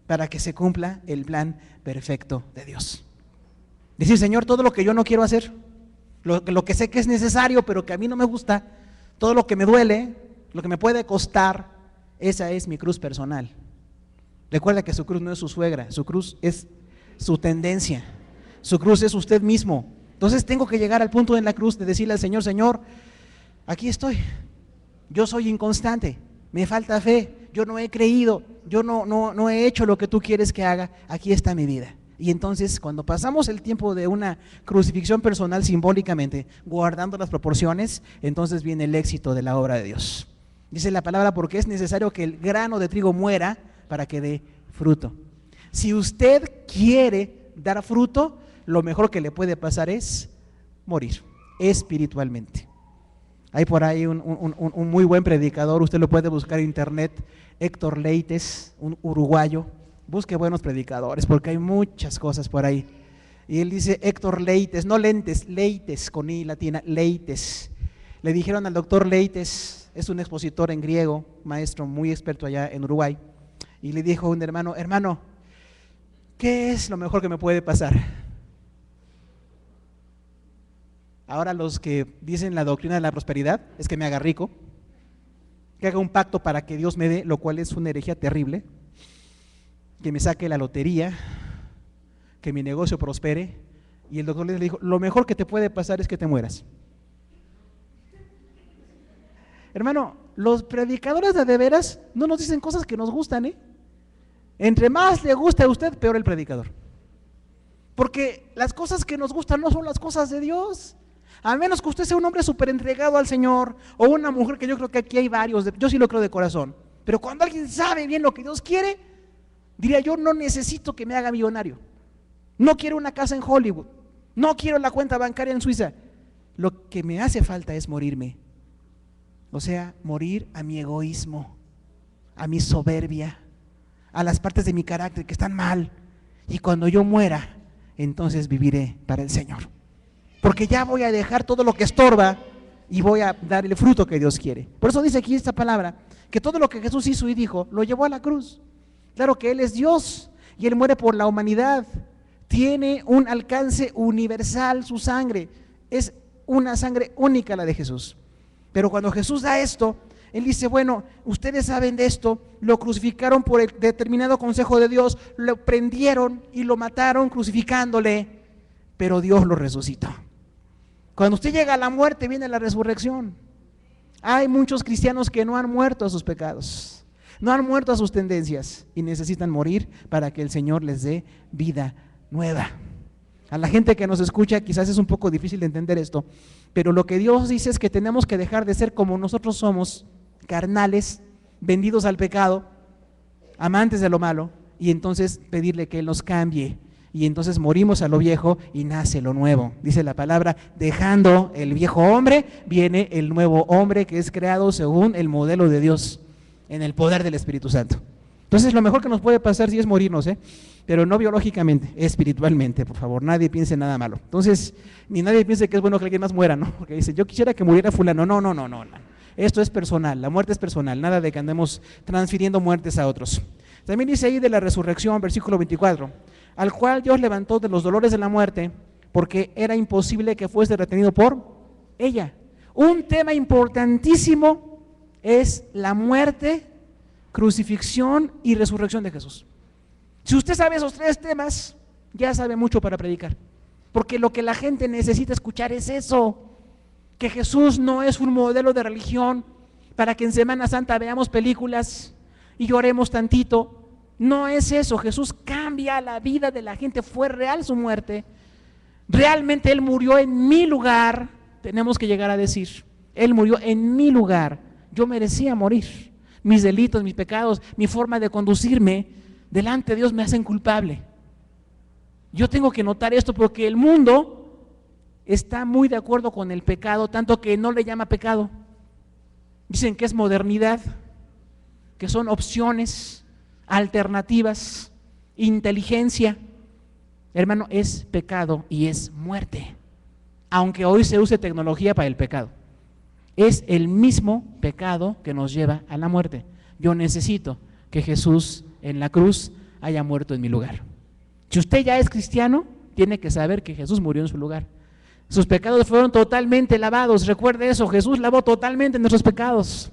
Speaker 1: para que se cumpla el plan perfecto de Dios. Decir, Señor, todo lo que yo no quiero hacer, lo que sé que es necesario, pero que a mí no me gusta, todo lo que me duele, lo que me puede costar, esa es mi cruz personal. Recuerda que su cruz no es su suegra, su cruz es su tendencia, su cruz es usted mismo. Entonces tengo que llegar al punto en la cruz de decirle al Señor, Señor, aquí estoy, yo soy inconstante, me falta fe, yo no he creído, yo no he hecho lo que tú quieres que haga, aquí está mi vida. Y entonces cuando pasamos el tiempo de una crucifixión personal simbólicamente, guardando las proporciones, entonces viene el éxito de la obra de Dios. Dice la palabra, porque es necesario que el grano de trigo muera para que dé fruto. Si usted quiere dar fruto, lo mejor que le puede pasar es morir espiritualmente. Hay por ahí un muy buen predicador, usted lo puede buscar en internet, Héctor Leites, un uruguayo. Busque buenos predicadores porque hay muchas cosas por ahí. Y él dice Héctor Leites, no lentes, Leites con I latina, Leites. Le dijeron al doctor Leites, es un expositor en griego, maestro muy experto allá en Uruguay, y le dijo a un hermano, hermano, ¿qué es lo mejor que me puede pasar? Ahora los que dicen la doctrina de la prosperidad es que me haga rico, que haga un pacto para que Dios me dé, lo cual es una herejía terrible, que me saque la lotería, que mi negocio prospere. Y el doctor le dijo, lo mejor que te puede pasar es que te mueras. Hermano, los predicadores de veras no nos dicen cosas que nos gustan, ¿eh? Entre más le gusta a usted, peor el predicador. Porque las cosas que nos gustan no son las cosas de Dios. A menos que usted sea un hombre súper entregado al Señor, o una mujer, que yo creo que aquí hay varios, yo sí lo creo de corazón. Pero cuando alguien sabe bien lo que Dios quiere, diría yo, no necesito que me haga millonario. No quiero una casa en Hollywood, no quiero la cuenta bancaria en Suiza. Lo que me hace falta es morirme. O sea, morir a mi egoísmo, a mi soberbia, a las partes de mi carácter que están mal. Y cuando yo muera, entonces viviré para el Señor. Porque ya voy a dejar todo lo que estorba y voy a dar el fruto que Dios quiere. Por eso dice aquí esta palabra, que todo lo que Jesús hizo y dijo, lo llevó a la cruz. Claro que Él es Dios y Él muere por la humanidad. Tiene un alcance universal su sangre. Es una sangre única la de Jesús. Pero cuando Jesús da esto, Él dice, bueno, ustedes saben de esto, lo crucificaron por el determinado consejo de Dios, lo prendieron y lo mataron crucificándole, pero Dios lo resucitó. Cuando usted llega a la muerte, viene la resurrección. Hay muchos cristianos que no han muerto a sus pecados, no han muerto a sus tendencias y necesitan morir para que el Señor les dé vida nueva. A la gente que nos escucha quizás es un poco difícil de entender esto, pero lo que Dios dice es que tenemos que dejar de ser como nosotros somos, carnales, vendidos al pecado, amantes de lo malo, y entonces pedirle que Él nos cambie. Y entonces morimos a lo viejo y nace lo nuevo. Dice la palabra, dejando el viejo hombre, viene el nuevo hombre que es creado según el modelo de Dios, en el poder del Espíritu Santo. Entonces lo mejor que nos puede pasar sí es morirnos, pero no biológicamente, espiritualmente, por favor, nadie piense nada malo. Entonces, ni nadie piense que es bueno que alguien más muera, ¿no? Porque dice, yo quisiera que muriera fulano, no. Esto es personal, la muerte es personal, nada de que andemos transfiriendo muertes a otros. También dice ahí de la resurrección, versículo 24, al cual Dios levantó de los dolores de la muerte, porque era imposible que fuese retenido por ella. Un tema importantísimo es la muerte, crucifixión y resurrección de Jesús. Si usted sabe esos tres temas, ya sabe mucho para predicar, porque lo que la gente necesita escuchar es eso, que Jesús no es un modelo de religión para que en Semana Santa veamos películas y lloremos tantito. No es eso, Jesús cambia la vida de la gente, fue real su muerte, realmente Él murió en mi lugar, tenemos que llegar a decir, Él murió en mi lugar, yo merecía morir, mis delitos, mis pecados, mi forma de conducirme delante de Dios me hacen culpable. Yo tengo que notar esto porque el mundo está muy de acuerdo con el pecado, tanto que no le llama pecado, dicen que es modernidad, que son opciones, alternativas, inteligencia. Hermano, es pecado y es muerte, aunque hoy se use tecnología para el pecado. Es el mismo pecado que nos lleva a la muerte. Yo necesito que Jesús en la cruz haya muerto en mi lugar. Si usted ya es cristiano, tiene que saber que Jesús murió en su lugar. Sus pecados fueron totalmente lavados, recuerde eso, Jesús lavó totalmente nuestros pecados.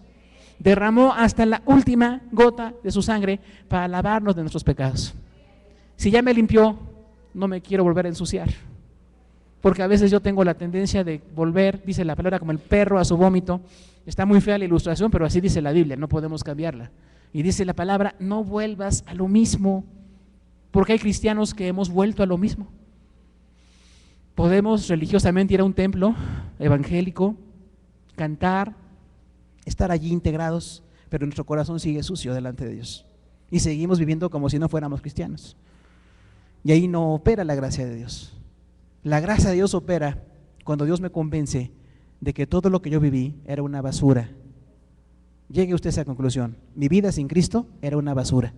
Speaker 1: Derramó hasta la última gota de su sangre para lavarnos de nuestros pecados. Si ya me limpió, no me quiero volver a ensuciar, porque a veces yo tengo la tendencia de volver, dice la palabra, como el perro a su vómito. Está muy fea la ilustración, pero así dice la Biblia, no podemos cambiarla. Y dice la palabra, no vuelvas a lo mismo, porque hay cristianos que hemos vuelto a lo mismo. Podemos religiosamente ir a un templo evangélico, cantar, estar allí integrados, pero nuestro corazón sigue sucio delante de Dios y seguimos viviendo como si no fuéramos cristianos, y ahí no opera la gracia de Dios. La gracia de Dios opera cuando Dios me convence de que todo lo que yo viví era una basura. Llegue usted a esa conclusión. Mi vida sin Cristo era una basura.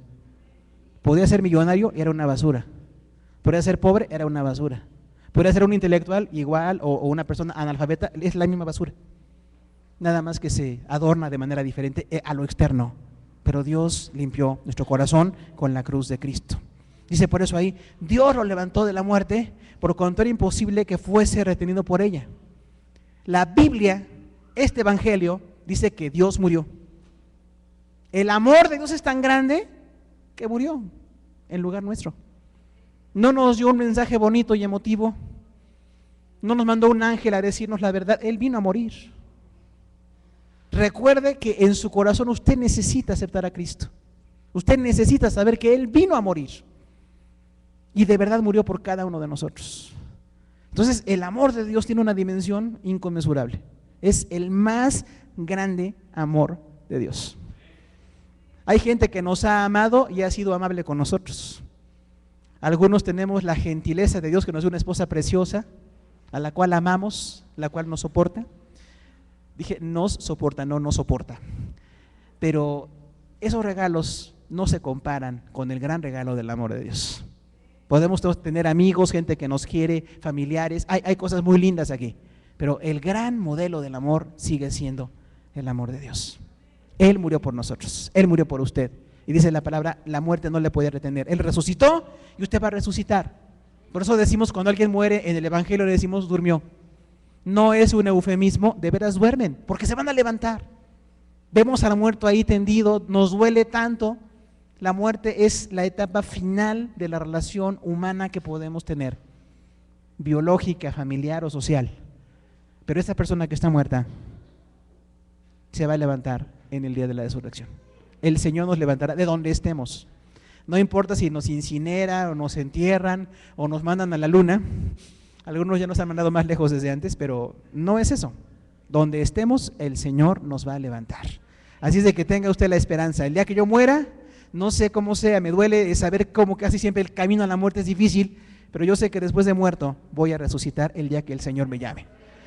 Speaker 1: Podía ser millonario, era una basura. Podía ser pobre, era una basura. Podría ser un intelectual igual o una persona analfabeta, es la misma basura. Nada más que se adorna de manera diferente a lo externo. Pero Dios limpió nuestro corazón con la cruz de Cristo. Dice por eso ahí, Dios lo levantó de la muerte, por cuanto era imposible que fuese retenido por ella. La Biblia, este evangelio, dice que Dios murió. El amor de Dios es tan grande que murió en lugar nuestro. No nos dio un mensaje bonito y emotivo. No nos mandó un ángel a decirnos la verdad. Él vino a morir. Recuerde que en su corazón usted necesita aceptar a Cristo. Usted necesita saber que Él vino a morir. Y de verdad murió por cada uno de nosotros. Entonces el amor de Dios tiene una dimensión inconmensurable. Es el más grande amor de Dios. Hay gente que nos ha amado y ha sido amable con nosotros. Algunos tenemos la gentileza de Dios que nos dio una esposa preciosa, a la cual amamos, la cual nos soporta. Dije, nos soporta, no nos soporta. Pero esos regalos no se comparan con el gran regalo del amor de Dios. Podemos tener amigos, gente que nos quiere, familiares, hay cosas muy lindas aquí. Pero el gran modelo del amor sigue siendo el amor de Dios. Él murió por nosotros, Él murió por usted. Y dice la palabra, la muerte no le puede retener. Él resucitó y usted va a resucitar. Por eso decimos, cuando alguien muere en el evangelio le decimos durmió. No es un eufemismo, de veras duermen, porque se van a levantar. Vemos al muerto ahí tendido, nos duele tanto. La muerte es la etapa final de la relación humana que podemos tener, biológica, familiar o social. Pero esta persona que está muerta se va a levantar en el día de la resurrección. El Señor nos levantará de donde estemos. No importa si nos incineran o nos entierran o nos mandan a la luna. Algunos ya nos han mandado más lejos desde antes, pero no es eso. Donde estemos, el Señor nos va a levantar. Así es de que tenga usted la esperanza. El día que yo muera, no sé cómo sea, me duele saber cómo casi siempre el camino a la muerte es difícil, pero yo sé que después de muerto voy a resucitar el día que el Señor me llame.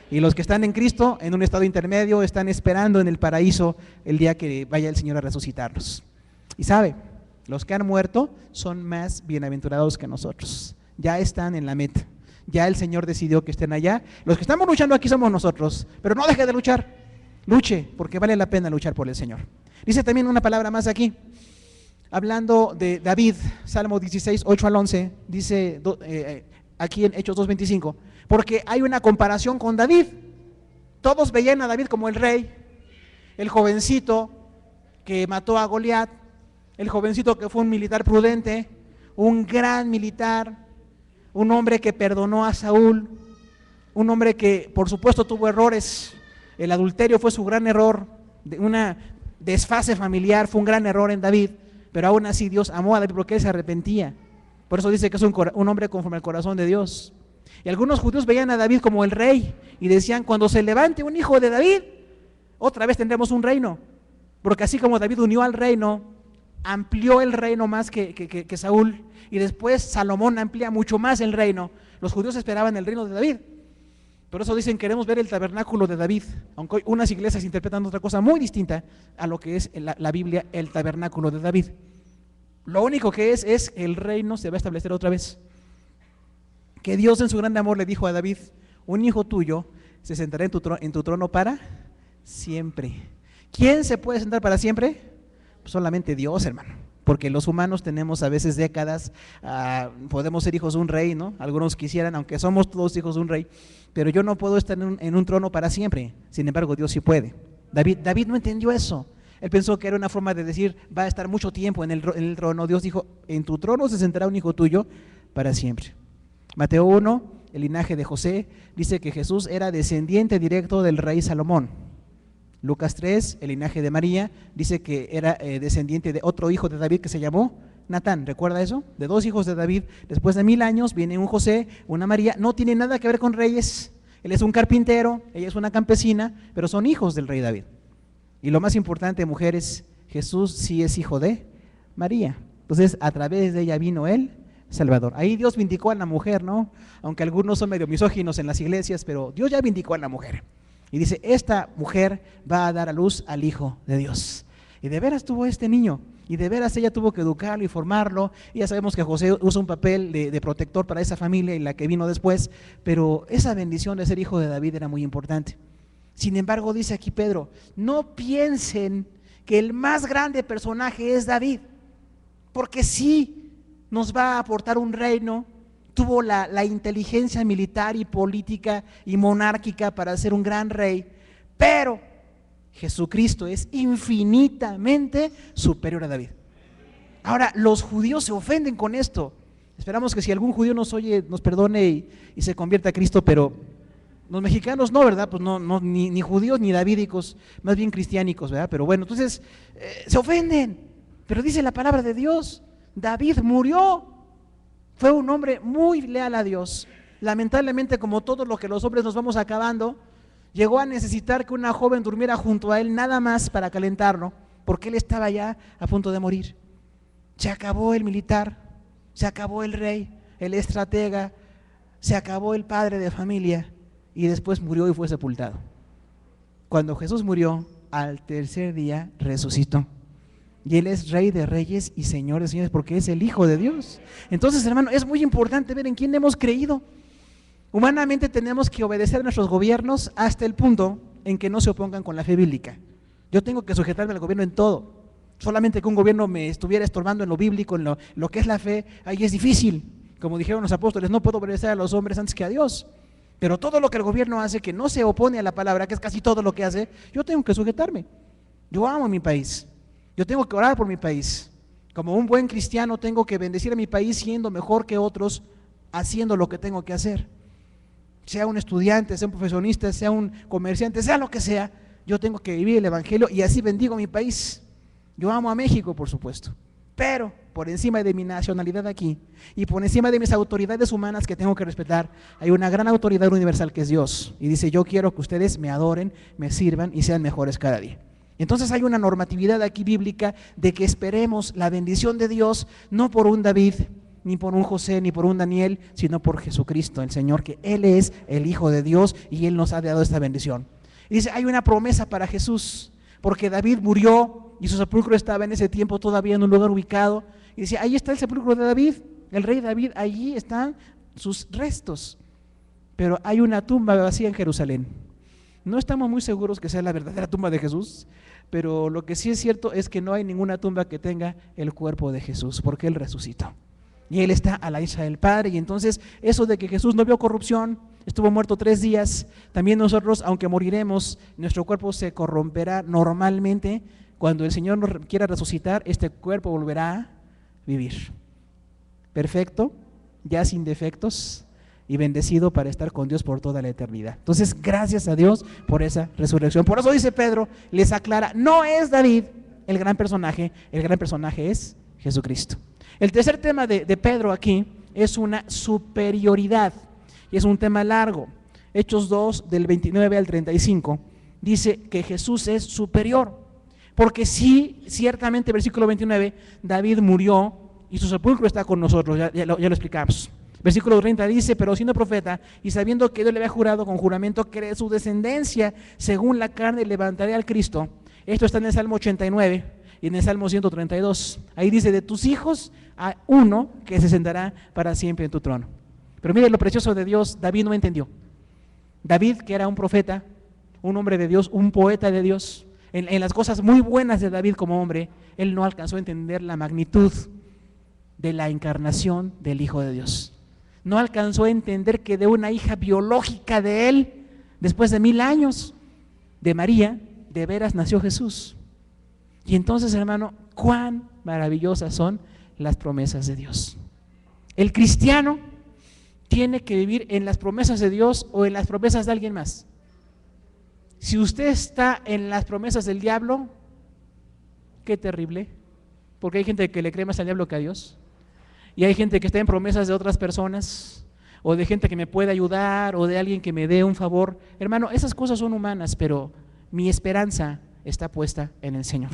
Speaker 1: Y los que están en Cristo, en un estado intermedio, están esperando en el paraíso el día que vaya el Señor a resucitarlos. Y sabe, los que han muerto son más bienaventurados que nosotros. Ya están en la meta. Ya el Señor decidió que estén allá. Los que estamos luchando aquí somos nosotros, pero no deje de luchar. Luche, porque vale la pena luchar por el Señor. Dice también una palabra más aquí, hablando de David, Salmo 16, 8 al 11, dice aquí en Hechos 2:25, porque hay una comparación con David. Todos veían a David como el rey, el jovencito que mató a Goliat, el jovencito que fue un militar prudente, un gran militar, un hombre que perdonó a Saúl, un hombre que por supuesto tuvo errores. El adulterio fue su gran error, una desfase familiar fue un gran error en David, pero aún así Dios amó a David porque él se arrepentía. Por eso dice que es un hombre conforme al corazón de Dios. Y algunos judíos veían a David como el rey y decían, cuando se levante un hijo de David, otra vez tendremos un reino. Porque así como David unió al reino, amplió el reino más que Saúl, y después Salomón amplía mucho más el reino. Los judíos esperaban el reino de David. Por eso dicen, queremos ver el tabernáculo de David, aunque hoy unas iglesias interpretan otra cosa muy distinta a lo que es la Biblia, el tabernáculo de David. Lo único que es el reino se va a establecer otra vez. Que Dios en su gran amor le dijo a David, un hijo tuyo se sentará en tu trono para siempre. ¿Quién se puede sentar para siempre? Pues solamente Dios, hermano. Porque los humanos tenemos a veces décadas, podemos ser hijos de un rey, ¿no? Algunos quisieran, aunque somos todos hijos de un rey, pero yo no puedo estar en un trono para siempre. Sin embargo, Dios sí puede. David no entendió eso. Él pensó que era una forma de decir, va a estar mucho tiempo en el trono. Dios dijo, en tu trono se sentará un hijo tuyo para siempre. Mateo 1, el linaje de José, dice que Jesús era descendiente directo del rey Salomón. Lucas 3, el linaje de María, dice que era descendiente de otro hijo de David que se llamó Natán. ¿Recuerda eso? De dos hijos de David. Después de 1000 años viene un José, una María. No tiene nada que ver con reyes. Él es un carpintero, ella es una campesina, pero son hijos del rey David. Y lo más importante, mujeres, Jesús sí es hijo de María. Entonces, a través de ella vino el Salvador. Ahí Dios vindicó a la mujer, ¿no? Aunque algunos son medio misóginos en las iglesias, pero Dios ya vindicó a la mujer. Y dice, esta mujer va a dar a luz al Hijo de Dios. Y de veras tuvo este niño, y de veras ella tuvo que educarlo y formarlo, y ya sabemos que José usa un papel de protector para esa familia y la que vino después, pero esa bendición de ser hijo de David era muy importante. Sin embargo, dice aquí Pedro, no piensen que el más grande personaje es David, porque sí nos va a aportar un reino, tuvo la inteligencia militar y política y monárquica para ser un gran rey, pero Jesucristo es infinitamente superior a David. Ahora, los judíos se ofenden con esto. Esperamos que si algún judío nos oye, nos perdone y se convierta a Cristo, pero los mexicanos no, ¿verdad? Pues no, ni judíos ni davídicos, más bien cristiánicos, ¿verdad? Pero bueno, entonces se ofenden. Pero dice la palabra de Dios, David murió, fue un hombre muy leal a Dios. Lamentablemente, como todo lo que los hombres nos vamos acabando, llegó a necesitar que una joven durmiera junto a él nada más para calentarlo, porque él estaba ya a punto de morir. Se acabó el militar, se acabó el rey, el estratega, se acabó el padre de familia, y después murió y fue sepultado. Cuando Jesús murió, al tercer día resucitó. Y Él es Rey de Reyes y Señor de Señores, porque es el Hijo de Dios. Entonces, hermano, es muy importante ver en quién hemos creído. Humanamente tenemos que obedecer a nuestros gobiernos hasta el punto en que no se opongan con la fe bíblica. Yo tengo que sujetarme al gobierno en todo. Solamente que un gobierno me estuviera estorbando en lo bíblico, en lo que es la fe, ahí es difícil. Como dijeron los apóstoles, no puedo obedecer a los hombres antes que a Dios. Pero todo lo que el gobierno hace que no se opone a la palabra, que es casi todo lo que hace, yo tengo que sujetarme. Yo amo mi país. Yo tengo que orar por mi país. Como un buen cristiano tengo que bendecir a mi país siendo mejor que otros, haciendo lo que tengo que hacer. Sea un estudiante, sea un profesionista, sea un comerciante, sea lo que sea, yo tengo que vivir el evangelio y así bendigo a mi país. Yo amo a México, por supuesto, pero por encima de mi nacionalidad aquí y por encima de mis autoridades humanas que tengo que respetar, hay una gran autoridad universal que es Dios. Y dice, yo quiero que ustedes me adoren, me sirvan y sean mejores cada día. Entonces hay una normatividad aquí bíblica de que esperemos la bendición de Dios, no por un David, ni por un José, ni por un Daniel, sino por Jesucristo, el Señor, que Él es el Hijo de Dios y Él nos ha dado esta bendición. Y dice, hay una promesa para Jesús, porque David murió y su sepulcro estaba en ese tiempo todavía en un lugar ubicado. Y dice, ahí está el sepulcro de David, el rey David, allí están sus restos. Pero hay una tumba vacía en Jerusalén. No estamos muy seguros que sea la verdadera tumba de Jesús, pero lo que sí es cierto es que no hay ninguna tumba que tenga el cuerpo de Jesús, porque Él resucitó. Y Él está a la isla del Padre, y entonces eso de que Jesús no vio corrupción, estuvo muerto 3 días, también nosotros, aunque moriremos, nuestro cuerpo se corromperá normalmente. Cuando el Señor nos quiera resucitar, este cuerpo volverá a vivir. Perfecto, ya sin defectos y bendecido para estar con Dios por toda la eternidad. Entonces, gracias a Dios por esa resurrección. Por eso dice Pedro, les aclara, no es David el gran personaje es Jesucristo. El tercer tema de Pedro aquí es una superioridad, y es un tema largo. Hechos 2, del 29 al 35, dice que Jesús es superior, porque sí, ciertamente, versículo 29, David murió y su sepulcro está con nosotros, ya lo explicamos. Versículo 30 dice, pero siendo profeta y sabiendo que Dios le había jurado con juramento que de su descendencia, según la carne, levantaré al Cristo. Esto está en el Salmo 89 y en el Salmo 132. Ahí dice, de tus hijos a uno que se sentará para siempre en tu trono. Pero mire lo precioso de Dios, David no entendió. David, que era un profeta, un hombre de Dios, un poeta de Dios, en las cosas muy buenas de David como hombre, él no alcanzó a entender la magnitud de la encarnación del Hijo de Dios. No alcanzó a entender que de una hija biológica de él, después de 1000 años, de María, de veras nació Jesús. Y entonces, hermano, cuán maravillosas son las promesas de Dios. El cristiano tiene que vivir en las promesas de Dios o en las promesas de alguien más. Si usted está en las promesas del diablo, qué terrible, porque hay gente que le cree más al diablo que a Dios. Y hay gente que está en promesas de otras personas, o de gente que me puede ayudar, o de alguien que me dé un favor. Hermano, esas cosas son humanas, pero mi esperanza está puesta en el Señor.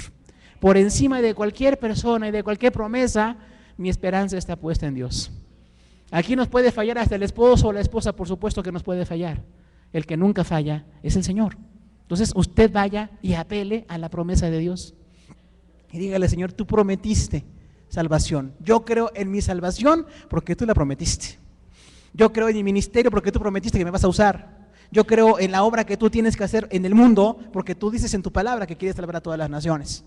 Speaker 1: Por encima de cualquier persona y de cualquier promesa, mi esperanza está puesta en Dios. Aquí nos puede fallar hasta el esposo o la esposa, por supuesto que nos puede fallar. el que nunca falla es el Señor. Entonces usted vaya y apele a la promesa de Dios y dígale: Señor, tú prometiste salvación, yo creo en mi salvación porque tú la prometiste, yo creo en mi ministerio porque tú prometiste que me vas a usar, yo creo en la obra que tú tienes que hacer en el mundo porque tú dices en tu palabra que quieres salvar a todas las naciones.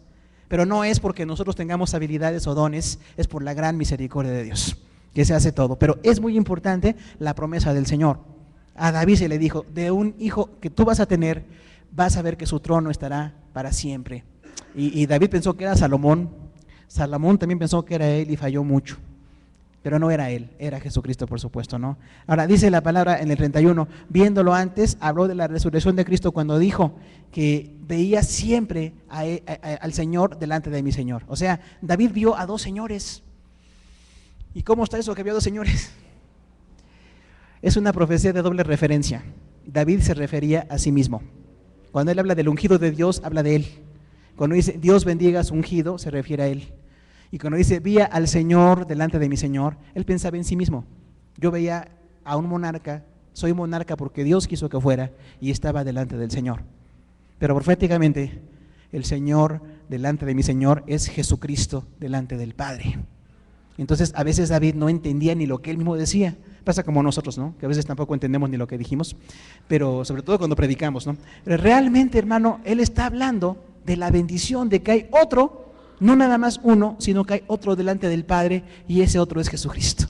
Speaker 1: Pero no es porque nosotros tengamos habilidades o dones, es por la gran misericordia de Dios que se hace todo. Pero es muy importante la promesa del Señor. A David se le dijo: de un hijo que tú vas a tener, vas a ver que su trono estará para siempre. Y David pensó que era Salomón. Salomón también pensó que era él y falló mucho. Pero no era él, era Jesucristo, por supuesto, ¿no? Ahora dice la palabra en el 31, viéndolo antes, habló de la resurrección de Cristo cuando dijo que veía siempre al Señor delante de mi Señor. O sea, David vio a dos señores. ¿Y cómo está eso que vio a dos señores? Es una profecía de doble referencia. David se refería a sí mismo. Cuando él habla del ungido de Dios, habla de él. Cuando dice Dios bendiga a su ungido, se refiere a él. Y cuando dice vi al Señor delante de mi Señor, él pensaba en sí mismo. Yo veía a un monarca, soy monarca porque Dios quiso que fuera, y estaba delante del Señor. Pero proféticamente, el Señor delante de mi Señor es Jesucristo delante del Padre. Entonces a veces David no entendía ni lo que él mismo decía. Pasa como nosotros, ¿no? Que a veces tampoco entendemos ni lo que dijimos, pero sobre todo cuando predicamos, ¿no? Pero realmente, hermano, él está hablando de la bendición de que hay otro, no nada más uno, sino que hay otro delante del Padre, y ese otro es Jesucristo.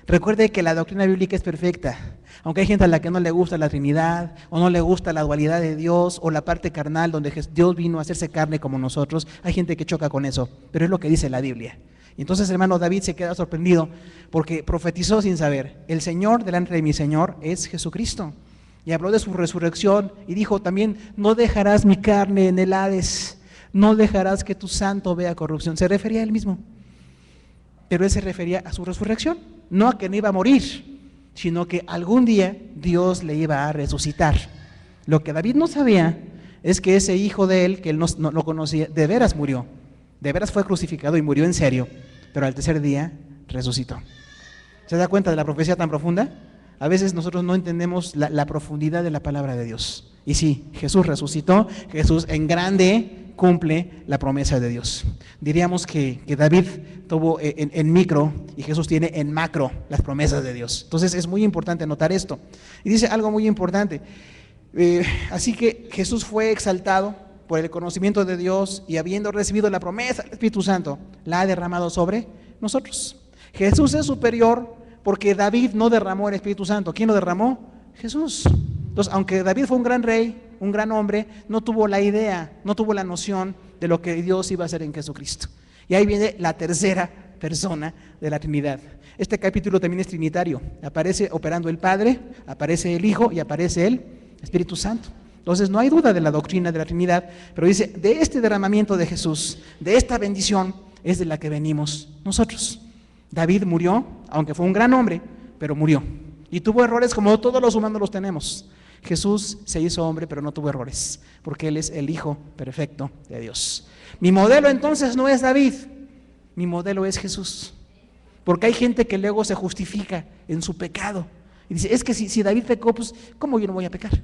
Speaker 1: Recuerde que la doctrina bíblica es perfecta, aunque hay gente a la que no le gusta la Trinidad, o no le gusta la dualidad de Dios, o la parte carnal donde Dios vino a hacerse carne como nosotros. Hay gente que choca con eso, pero es lo que dice la Biblia. Y entonces, hermano, David se queda sorprendido porque profetizó sin saber: el Señor delante de mi Señor es Jesucristo. Y habló de su resurrección y dijo también: no dejarás mi carne en el Hades, no dejarás que tu santo vea corrupción. Se refería a él mismo, pero él se refería a su resurrección, no a que no iba a morir, sino que algún día Dios le iba a resucitar. Lo que David no sabía es que ese hijo de él, que él no lo conocía, de veras murió, de veras fue crucificado y murió en serio, pero al tercer día resucitó. ¿Se da cuenta de la profecía tan profunda? A veces nosotros no entendemos la profundidad de la palabra de Dios. Y sí, Jesús resucitó, Jesús en grande cumple la promesa de Dios. Diríamos que David tuvo en micro y Jesús tiene en macro las promesas de Dios. Entonces es muy importante notar esto. Y dice algo muy importante. Así que Jesús fue exaltado por el conocimiento de Dios, y habiendo recibido la promesa del Espíritu Santo, la ha derramado sobre nosotros. Jesús es superior porque David no derramó el Espíritu Santo. ¿Quién lo derramó? Jesús. Entonces, aunque David fue un gran rey, un gran hombre, no tuvo la idea, no tuvo la noción de lo que Dios iba a hacer en Jesucristo. Y ahí viene la tercera persona de la Trinidad. Este capítulo también es trinitario. Aparece operando el Padre, aparece el Hijo y aparece el Espíritu Santo. Entonces no hay duda de la doctrina de la Trinidad, pero dice, de este derramamiento de Jesús, de esta bendición, es de la que venimos nosotros. David murió, aunque fue un gran hombre, pero murió. Y tuvo errores como todos los humanos los tenemos. Jesús se hizo hombre, pero no tuvo errores, porque Él es el Hijo perfecto de Dios. Mi modelo entonces no es David, mi modelo es Jesús. Porque hay gente que luego se justifica en su pecado. Y dice, es que si David pecó, pues ¿cómo yo no voy a pecar?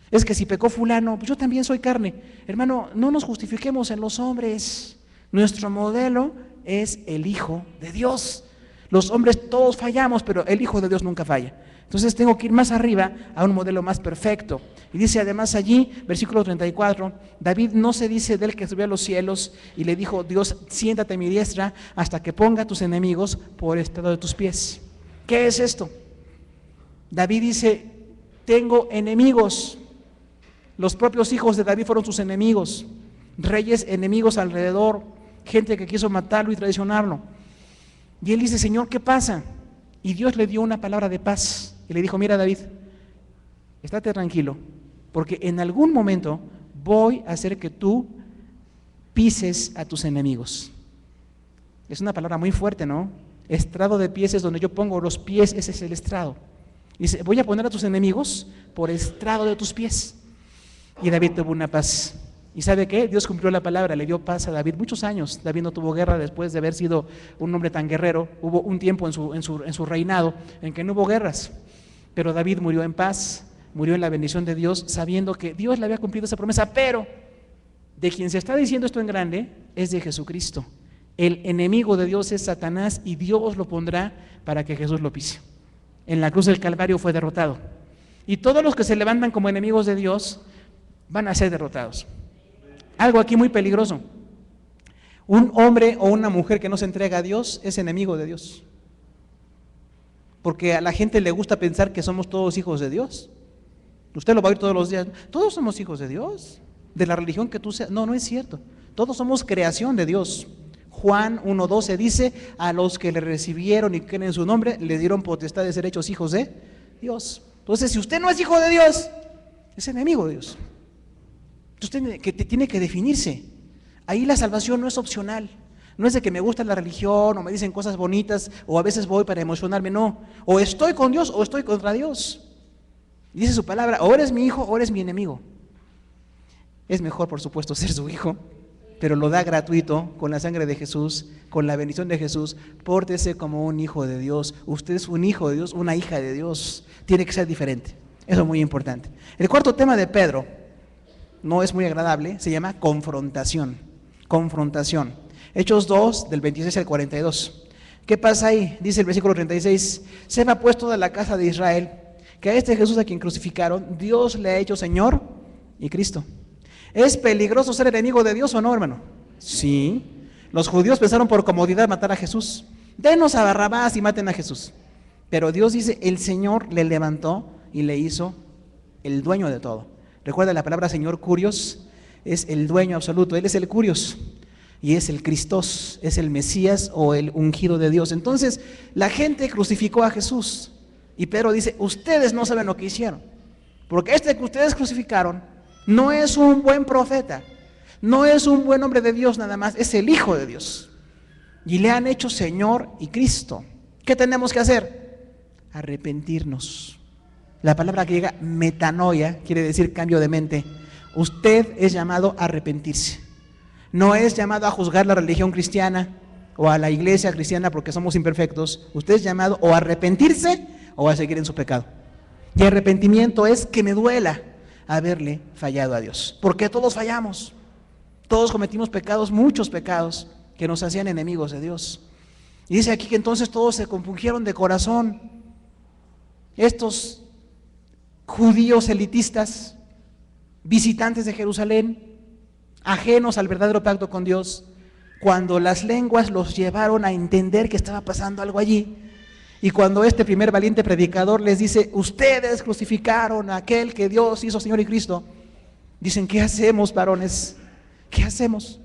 Speaker 1: Es que si pecó fulano, pues yo también soy carne. Hermano, no nos justifiquemos en los hombres. Nuestro modelo es el Hijo de Dios. Los hombres todos fallamos, pero el Hijo de Dios nunca falla. Entonces tengo que ir más arriba a un modelo más perfecto. Y dice además allí, versículo 34, David no se dice de él que subió a los cielos y le dijo, Dios, siéntate a mi diestra hasta que ponga a tus enemigos por estrado de tus pies. ¿Qué es esto? David dice, tengo enemigos. Los propios hijos de David fueron sus enemigos, reyes enemigos alrededor, gente que quiso matarlo y traicionarlo. Y él dice, Señor, ¿qué pasa? Y Dios le dio una palabra de paz y le dijo, mira David, estate tranquilo, porque en algún momento voy a hacer que tú pises a tus enemigos. Es una palabra muy fuerte, ¿no? Estrado de pies es donde yo pongo los pies, ese es el estrado. Dice, voy a poner a tus enemigos por estrado de tus pies. Y David tuvo una paz. ¿Y sabe qué? Dios cumplió la palabra, le dio paz a David muchos años. David no tuvo guerra después de haber sido un hombre tan guerrero. Hubo un tiempo en su reinado en que no hubo guerras. Pero David murió en paz, murió en la bendición de Dios, sabiendo que Dios le había cumplido esa promesa, pero de quien se está diciendo esto en grande es de Jesucristo. El enemigo de Dios es Satanás y Dios lo pondrá para que Jesús lo pise. En la cruz del Calvario fue derrotado. Y todos los que se levantan como enemigos de Dios van a ser derrotados. Algo aquí muy peligroso. Un hombre o una mujer que no se entrega a Dios es enemigo de Dios. Porque a la gente le gusta pensar que somos todos hijos de Dios. Usted lo va a oír todos los días. Todos somos hijos de Dios, de la religión que tú seas. No, no es cierto. Todos somos creación de Dios. Juan 1:12 dice, a los que le recibieron y creen en su nombre, le dieron potestad de ser hechos hijos de Dios. Entonces, si usted no es hijo de Dios, es enemigo de Dios. Usted tiene que definirse. Ahí la salvación no es opcional. No es de que me gusta la religión o me dicen cosas bonitas o a veces voy para emocionarme, no. O estoy con Dios o estoy contra Dios. Dice su palabra, o eres mi hijo o eres mi enemigo. Es mejor, por supuesto, ser su hijo, pero lo da gratuito con la sangre de Jesús, con la bendición de Jesús. Pórtese como un hijo de Dios. Usted es un hijo de Dios, una hija de Dios. Tiene que ser diferente. Eso es muy importante. El cuarto tema de Pedro no es muy agradable, se llama confrontación. Confrontación. Hechos 2, del 26 al 42. ¿Qué pasa ahí? Dice el versículo 36, sepa pues toda la casa de Israel, que a este Jesús a quien crucificaron, Dios le ha hecho Señor y Cristo. ¿Es peligroso ser enemigo de Dios o no, hermano? Sí. Los judíos pensaron por comodidad matar a Jesús. Denos a Barrabás y maten a Jesús. Pero Dios dice, el Señor le levantó y le hizo el dueño de todo. Recuerda la palabra Señor, Curios, es el dueño absoluto. Él es el Curios y es el Cristos, es el Mesías o el ungido de Dios. Entonces, la gente crucificó a Jesús. Y Pedro dice, ustedes no saben lo que hicieron. Porque este que ustedes crucificaron no es un buen profeta, no es un buen hombre de Dios nada más, es el Hijo de Dios. Y le han hecho Señor y Cristo. ¿Qué tenemos que hacer? Arrepentirnos. La palabra griega metanoia quiere decir cambio de mente. Usted es llamado a arrepentirse. No es llamado a juzgar la religión cristiana o a la iglesia cristiana porque somos imperfectos. Usted es llamado o a arrepentirse o a seguir en su pecado. Y arrepentimiento es que me duela haberle fallado a Dios, porque todos fallamos, todos cometimos pecados, muchos pecados que nos hacían enemigos de Dios. Y dice aquí que entonces todos se compungieron de corazón. Estos judíos elitistas, visitantes de Jerusalén, ajenos al verdadero pacto con Dios, cuando las lenguas los llevaron a entender que estaba pasando algo allí, y cuando este primer valiente predicador les dice, ustedes crucificaron a aquel que Dios hizo Señor y Cristo, dicen, ¿qué hacemos, varones? ¿Qué hacemos?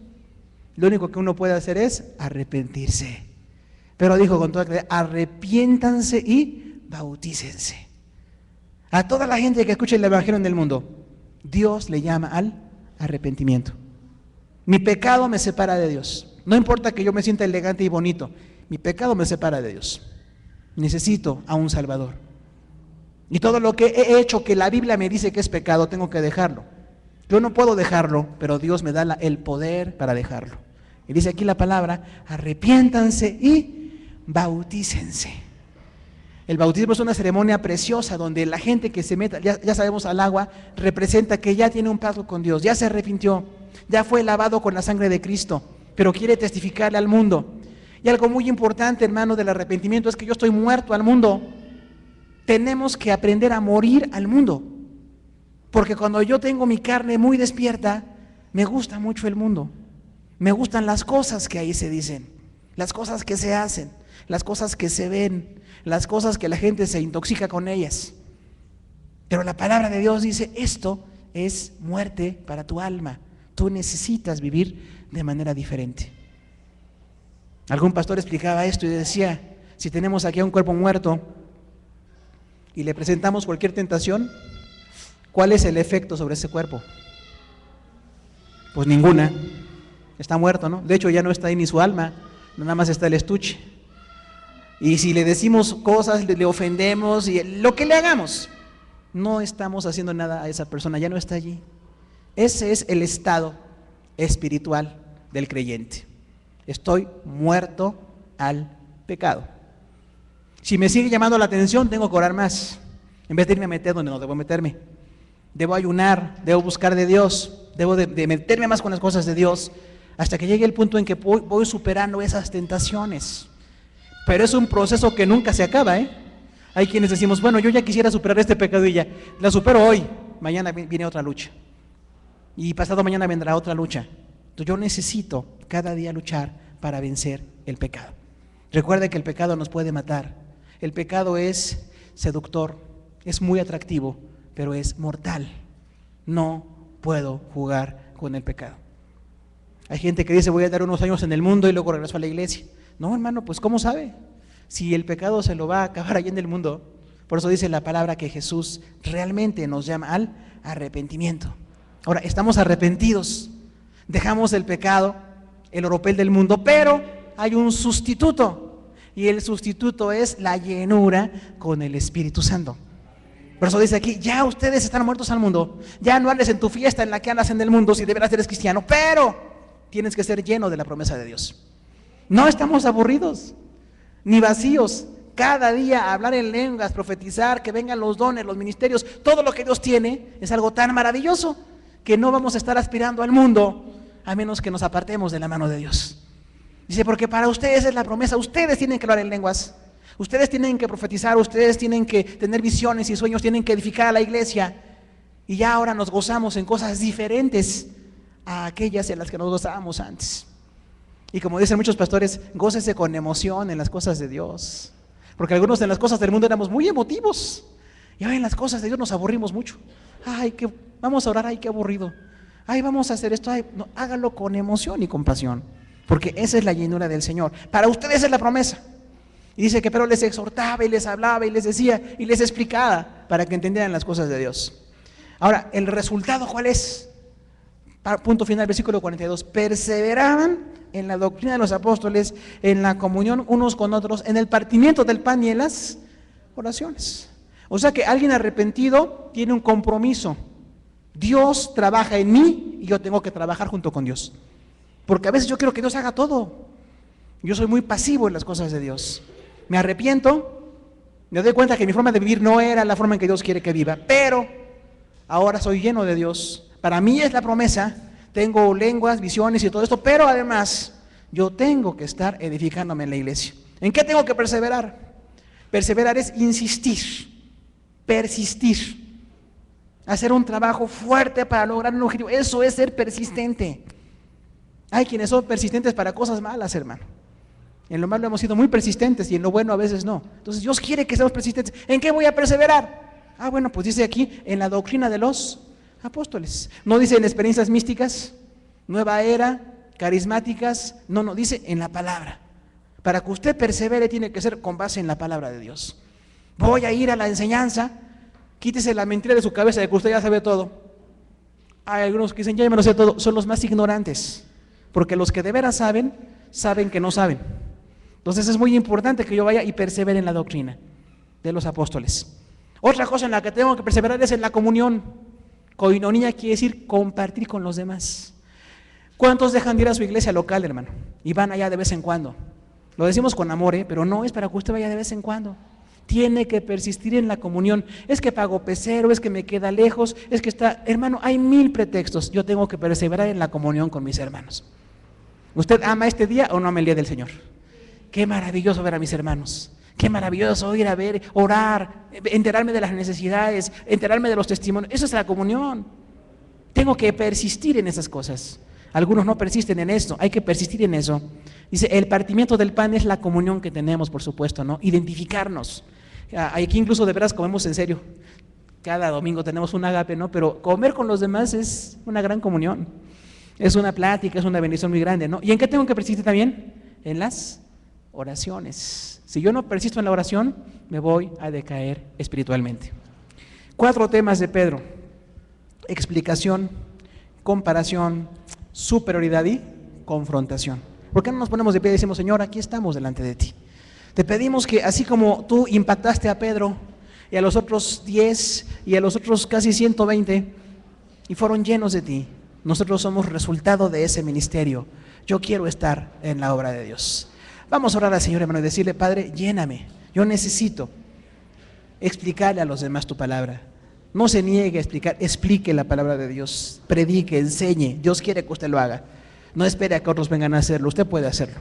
Speaker 1: Lo único que uno puede hacer es arrepentirse. Pero dijo con toda claridad, arrepiéntanse y bautícense. A toda la gente que escucha el evangelio en el mundo, Dios le llama al arrepentimiento. Mi pecado me separa de Dios. No importa que yo me sienta elegante y bonito, mi pecado me separa de Dios. Necesito a un Salvador. Y todo lo que he hecho que la Biblia me dice que es pecado, tengo que dejarlo. Yo no puedo dejarlo, pero Dios me da el poder para dejarlo. Y dice aquí la palabra, arrepiéntanse y bautícense. El bautismo es una ceremonia preciosa donde la gente que se meta, ya sabemos, al agua, representa que ya tiene un pacto con Dios, ya se arrepintió, ya fue lavado con la sangre de Cristo, pero quiere testificarle al mundo. Y algo muy importante, hermano, del arrepentimiento es que yo estoy muerto al mundo. Tenemos que aprender a morir al mundo. Porque cuando yo tengo mi carne muy despierta, me gusta mucho el mundo. Me gustan las cosas que ahí se dicen, las cosas que se hacen, las cosas que se ven, las cosas que la gente se intoxica con ellas. Pero la palabra de Dios dice, esto es muerte para tu alma. Tú necesitas vivir de manera diferente. Algún pastor explicaba esto y decía, si tenemos aquí a un cuerpo muerto y le presentamos cualquier tentación, ¿cuál es el efecto sobre ese cuerpo? Pues ninguna, está muerto, ¿no? De hecho ya no está ahí ni su alma, nada más está el estuche. Y si le decimos cosas, le ofendemos y lo que le hagamos, no estamos haciendo nada a esa persona, ya no está allí. Ese es el estado espiritual del creyente. Estoy muerto al pecado. Si me sigue llamando la atención, tengo que orar más. en vez de irme a meter donde no debo meterme. Debo ayunar, debo buscar de Dios, debo de meterme más con las cosas de Dios, hasta que llegue el punto en que voy superando esas tentaciones. Pero es un proceso que nunca se acaba, ¿eh? Hay quienes decimos, bueno, yo ya quisiera superar este pecado y ya, la supero hoy, mañana viene otra lucha. Y pasado mañana vendrá otra lucha. Entonces yo necesito cada día luchar para vencer el pecado. Recuerda que el pecado nos puede matar. El pecado es seductor, es muy atractivo, pero es mortal. No puedo jugar con el pecado. Hay gente que dice, voy a dar unos años en el mundo y luego regreso a la iglesia. No, hermano, pues ¿cómo sabe? Si el pecado se lo va a acabar allá en el mundo. Por eso dice la palabra que Jesús realmente nos llama al arrepentimiento. Ahora, estamos arrepentidos, dejamos el pecado, el oropel del mundo, pero hay un sustituto, y el sustituto es la llenura con el Espíritu Santo. Por eso dice aquí, ya ustedes están muertos al mundo, ya no andes en tu fiesta en la que andas en el mundo si de veras eres cristiano, pero tienes que ser lleno de la promesa de Dios. No estamos aburridos, ni vacíos. Cada día hablar en lenguas, profetizar, que vengan los dones, los ministerios, todo lo que Dios tiene es algo tan maravilloso que no vamos a estar aspirando al mundo a menos que nos apartemos de la mano de Dios. Dice, porque para ustedes es la promesa, ustedes tienen que hablar en lenguas, ustedes tienen que profetizar, ustedes tienen que tener visiones y sueños, tienen que edificar a la iglesia. Y ya ahora nos gozamos en cosas diferentes a aquellas en las que nos gozábamos antes. Y como dicen muchos pastores, gócese con emoción en las cosas de Dios. Porque algunos en las cosas del mundo éramos muy emotivos. Y ahora en las cosas de Dios nos aburrimos mucho. Ay, vamos a orar, ay, qué aburrido. Ay, vamos a hacer esto, ay, no, hágalo con emoción y compasión. Porque esa es la llenura del Señor. Para ustedes es la promesa. Y dice que pero les exhortaba y les hablaba y les decía y les explicaba para que entendieran las cosas de Dios. Ahora, ¿el resultado cuál es? Punto final, versículo 42. Perseveraban en la doctrina de los apóstoles, en la comunión unos con otros, en el partimiento del pan y en las oraciones. O sea que alguien arrepentido tiene un compromiso. Dios trabaja en mí y yo tengo que trabajar junto con Dios. Porque a veces yo quiero que Dios haga todo. Yo soy muy pasivo en las cosas de Dios. Me arrepiento, me doy cuenta que mi forma de vivir no era la forma en que Dios quiere que viva, pero ahora soy lleno de Dios. Para mí es la promesa, tengo lenguas, visiones y todo esto, pero además yo tengo que estar edificándome en la iglesia. ¿En qué tengo que perseverar? Perseverar es insistir, persistir, hacer un trabajo fuerte para lograr un objetivo. Eso es ser persistente. Hay quienes son persistentes para cosas malas, hermano. En lo malo hemos sido muy persistentes y en lo bueno a veces no. Entonces Dios quiere que seamos persistentes. ¿En qué voy a perseverar? Bueno, pues dice aquí, en la doctrina de los apóstoles. No dice en experiencias místicas, nueva era, carismáticas. No, dice en la palabra. Para que usted persevere tiene que ser con base en la palabra de Dios. Voy a ir a la enseñanza, quítese la mentira de su cabeza de que usted ya sabe todo. Hay algunos que dicen, ya me lo sé todo, son los más ignorantes. Porque los que de veras saben, saben que no saben. Entonces es muy importante que yo vaya y persevere en la doctrina de los apóstoles. Otra cosa en la que tengo que perseverar es en la comunión. Koinonía quiere decir compartir con los demás. ¿Cuántos dejan de ir a su iglesia local, hermano? Y van allá de vez en cuando. Lo decimos con amor, pero no es para que usted vaya de vez en cuando. Tiene que persistir en la comunión. Es que pago pecero, es que me queda lejos, es que está... Hermano, hay 1000 pretextos. Yo tengo que perseverar en la comunión con mis hermanos. ¿Usted ama este día o no ama el día del Señor? Qué maravilloso ver a mis hermanos. Qué maravilloso ir a ver, orar, enterarme de las necesidades, enterarme de los testimonios. Eso es la comunión. Tengo que persistir en esas cosas. Algunos no persisten en esto, hay que persistir en eso. Dice, el partimiento del pan es la comunión que tenemos, por supuesto, ¿no? Identificarnos. Aquí incluso de veras comemos en serio. Cada domingo tenemos un ágape, ¿no? Pero comer con los demás es una gran comunión. Es una plática, es una bendición muy grande, ¿no? ¿Y en qué tengo que persistir también? En las oraciones. Si yo no persisto en la oración, me voy a decaer espiritualmente. 4 temas de Pedro: explicación, comparación, superioridad y confrontación. ¿Por qué no nos ponemos de pie y decimos, Señor, aquí estamos delante de ti? Te pedimos que así como tú impactaste a Pedro y a los otros 10 y a los otros casi 120 y fueron llenos de ti, nosotros somos resultado de ese ministerio. Yo quiero estar en la obra de Dios. Vamos a orar al Señor, hermano, y decirle, Padre, lléname. Yo necesito explicarle a los demás tu palabra. No se niegue a explicar, explique la palabra de Dios, predique, enseñe. Dios quiere que usted lo haga. No espere a que otros vengan a hacerlo, usted puede hacerlo.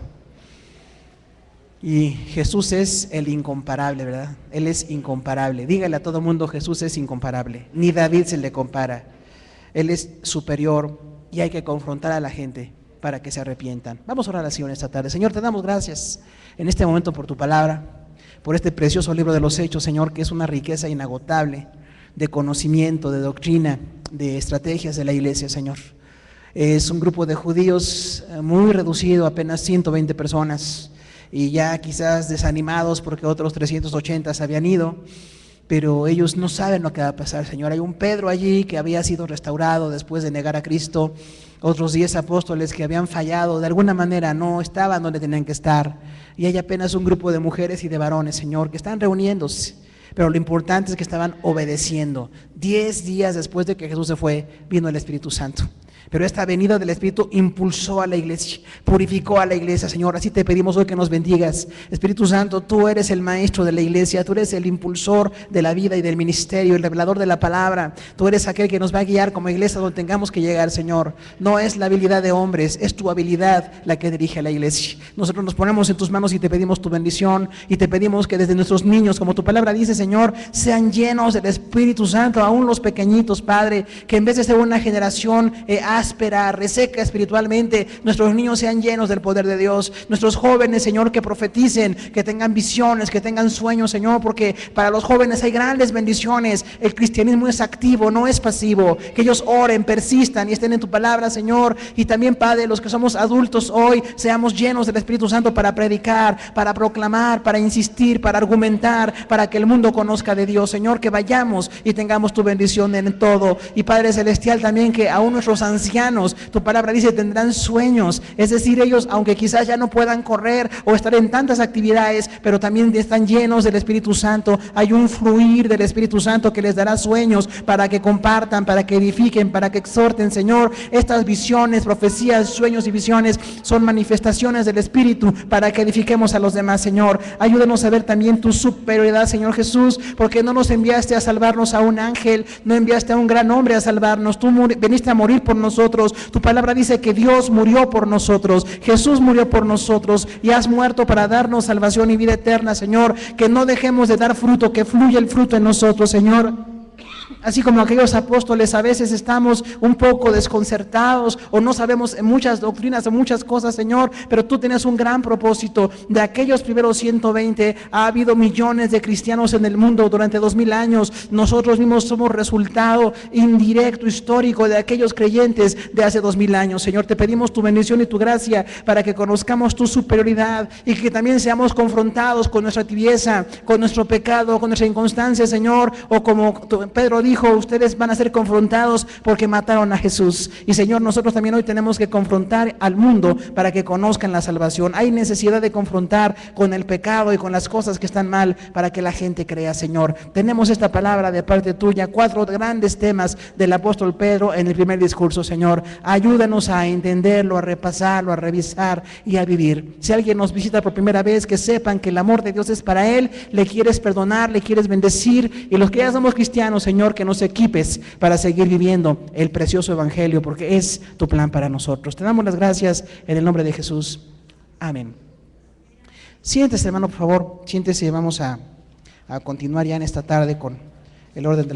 Speaker 1: Y Jesús es el incomparable, ¿verdad? Él es incomparable. Dígale a todo mundo, Jesús es incomparable. Ni David se le compara. Él es superior y hay que confrontar a la gente para que se arrepientan. Vamos a orar así en esta tarde. Señor, te damos gracias en este momento por tu palabra, por este precioso libro de los Hechos, Señor, que es una riqueza inagotable de conocimiento, de doctrina, de estrategias de la iglesia, Señor. Es un grupo de judíos muy reducido, apenas 120 personas, y ya quizás desanimados porque otros 380 se habían ido, pero ellos no saben lo que va a pasar, Señor. Hay un Pedro allí que había sido restaurado después de negar a Cristo, otros 10 apóstoles que habían fallado, de alguna manera no estaban donde tenían que estar, y hay apenas un grupo de mujeres y de varones, Señor, que están reuniéndose, pero lo importante es que estaban obedeciendo. 10 días después de que Jesús se fue, vino el Espíritu Santo. Pero esta venida del Espíritu impulsó a la iglesia, purificó a la iglesia, Señor. Así te pedimos hoy que nos bendigas. Espíritu Santo, tú eres el maestro de la iglesia, tú eres el impulsor de la vida y del ministerio, el revelador de la palabra. Tú eres aquel que nos va a guiar como iglesia donde tengamos que llegar, Señor. No es la habilidad de hombres, es tu habilidad la que dirige a la iglesia. Nosotros nos ponemos en tus manos y te pedimos tu bendición y te pedimos que desde nuestros niños, como tu palabra dice, Señor, sean llenos del Espíritu Santo, aún los pequeñitos, Padre, que en vez de ser una generación áspera, reseca espiritualmente, nuestros niños sean llenos del poder de Dios, nuestros jóvenes, Señor, que profeticen, que tengan visiones, que tengan sueños, Señor, porque para los jóvenes hay grandes bendiciones. El cristianismo es activo, no es pasivo. Que ellos oren, persistan y estén en tu palabra, Señor. Y también, Padre, los que somos adultos hoy, seamos llenos del Espíritu Santo para predicar, para proclamar, para insistir, para argumentar, para que el mundo conozca de Dios, Señor. Que vayamos y tengamos tu bendición en todo. Y Padre Celestial, también que aún nuestros ancianos, tu palabra dice, tendrán sueños, es decir, ellos, aunque quizás ya no puedan correr o estar en tantas actividades, pero también están llenos del Espíritu Santo. Hay un fluir del Espíritu Santo que les dará sueños para que compartan, para que edifiquen, para que exhorten, Señor. Estas visiones, profecías, sueños y visiones son manifestaciones del Espíritu para que edifiquemos a los demás, Señor. Ayúdanos a ver también tu superioridad, Señor Jesús, porque no nos enviaste a salvarnos a un ángel, no enviaste a un gran hombre a salvarnos, tú veniste a morir por nosotros. Tu palabra dice que Dios murió por nosotros, Jesús murió por nosotros y has muerto para darnos salvación y vida eterna, Señor. Que no dejemos de dar fruto, que fluya el fruto en nosotros, Señor. Así como aquellos apóstoles, a veces estamos un poco desconcertados o no sabemos muchas doctrinas o muchas cosas, Señor, pero tú tienes un gran propósito. De aquellos primeros 120 ha habido millones de cristianos en el mundo durante 2000 años. Nosotros mismos somos resultado indirecto, histórico de aquellos creyentes de hace 2000 años. Señor, te pedimos tu bendición y tu gracia para que conozcamos tu superioridad y que también seamos confrontados con nuestra tibieza, con nuestro pecado, con nuestra inconstancia, Señor, o como Pedro dijo, ustedes van a ser confrontados porque mataron a Jesús. Y Señor, nosotros también hoy tenemos que confrontar al mundo para que conozcan la salvación. Hay necesidad de confrontar con el pecado y con las cosas que están mal para que la gente crea, Señor. Tenemos esta palabra de parte tuya, 4 grandes temas del apóstol Pedro en el primer discurso, Señor. Ayúdanos a entenderlo, a repasarlo, a revisar y a vivir. Si alguien nos visita por primera vez, que sepan que el amor de Dios es para él, le quieres perdonar, le quieres bendecir, y los que ya somos cristianos, Señor, que nos equipes para seguir viviendo el precioso evangelio, porque es tu plan para nosotros. Te damos las gracias en el nombre de Jesús. Amén. Siéntese, hermano, por favor, siéntese. Vamos a continuar ya en esta tarde con el orden de la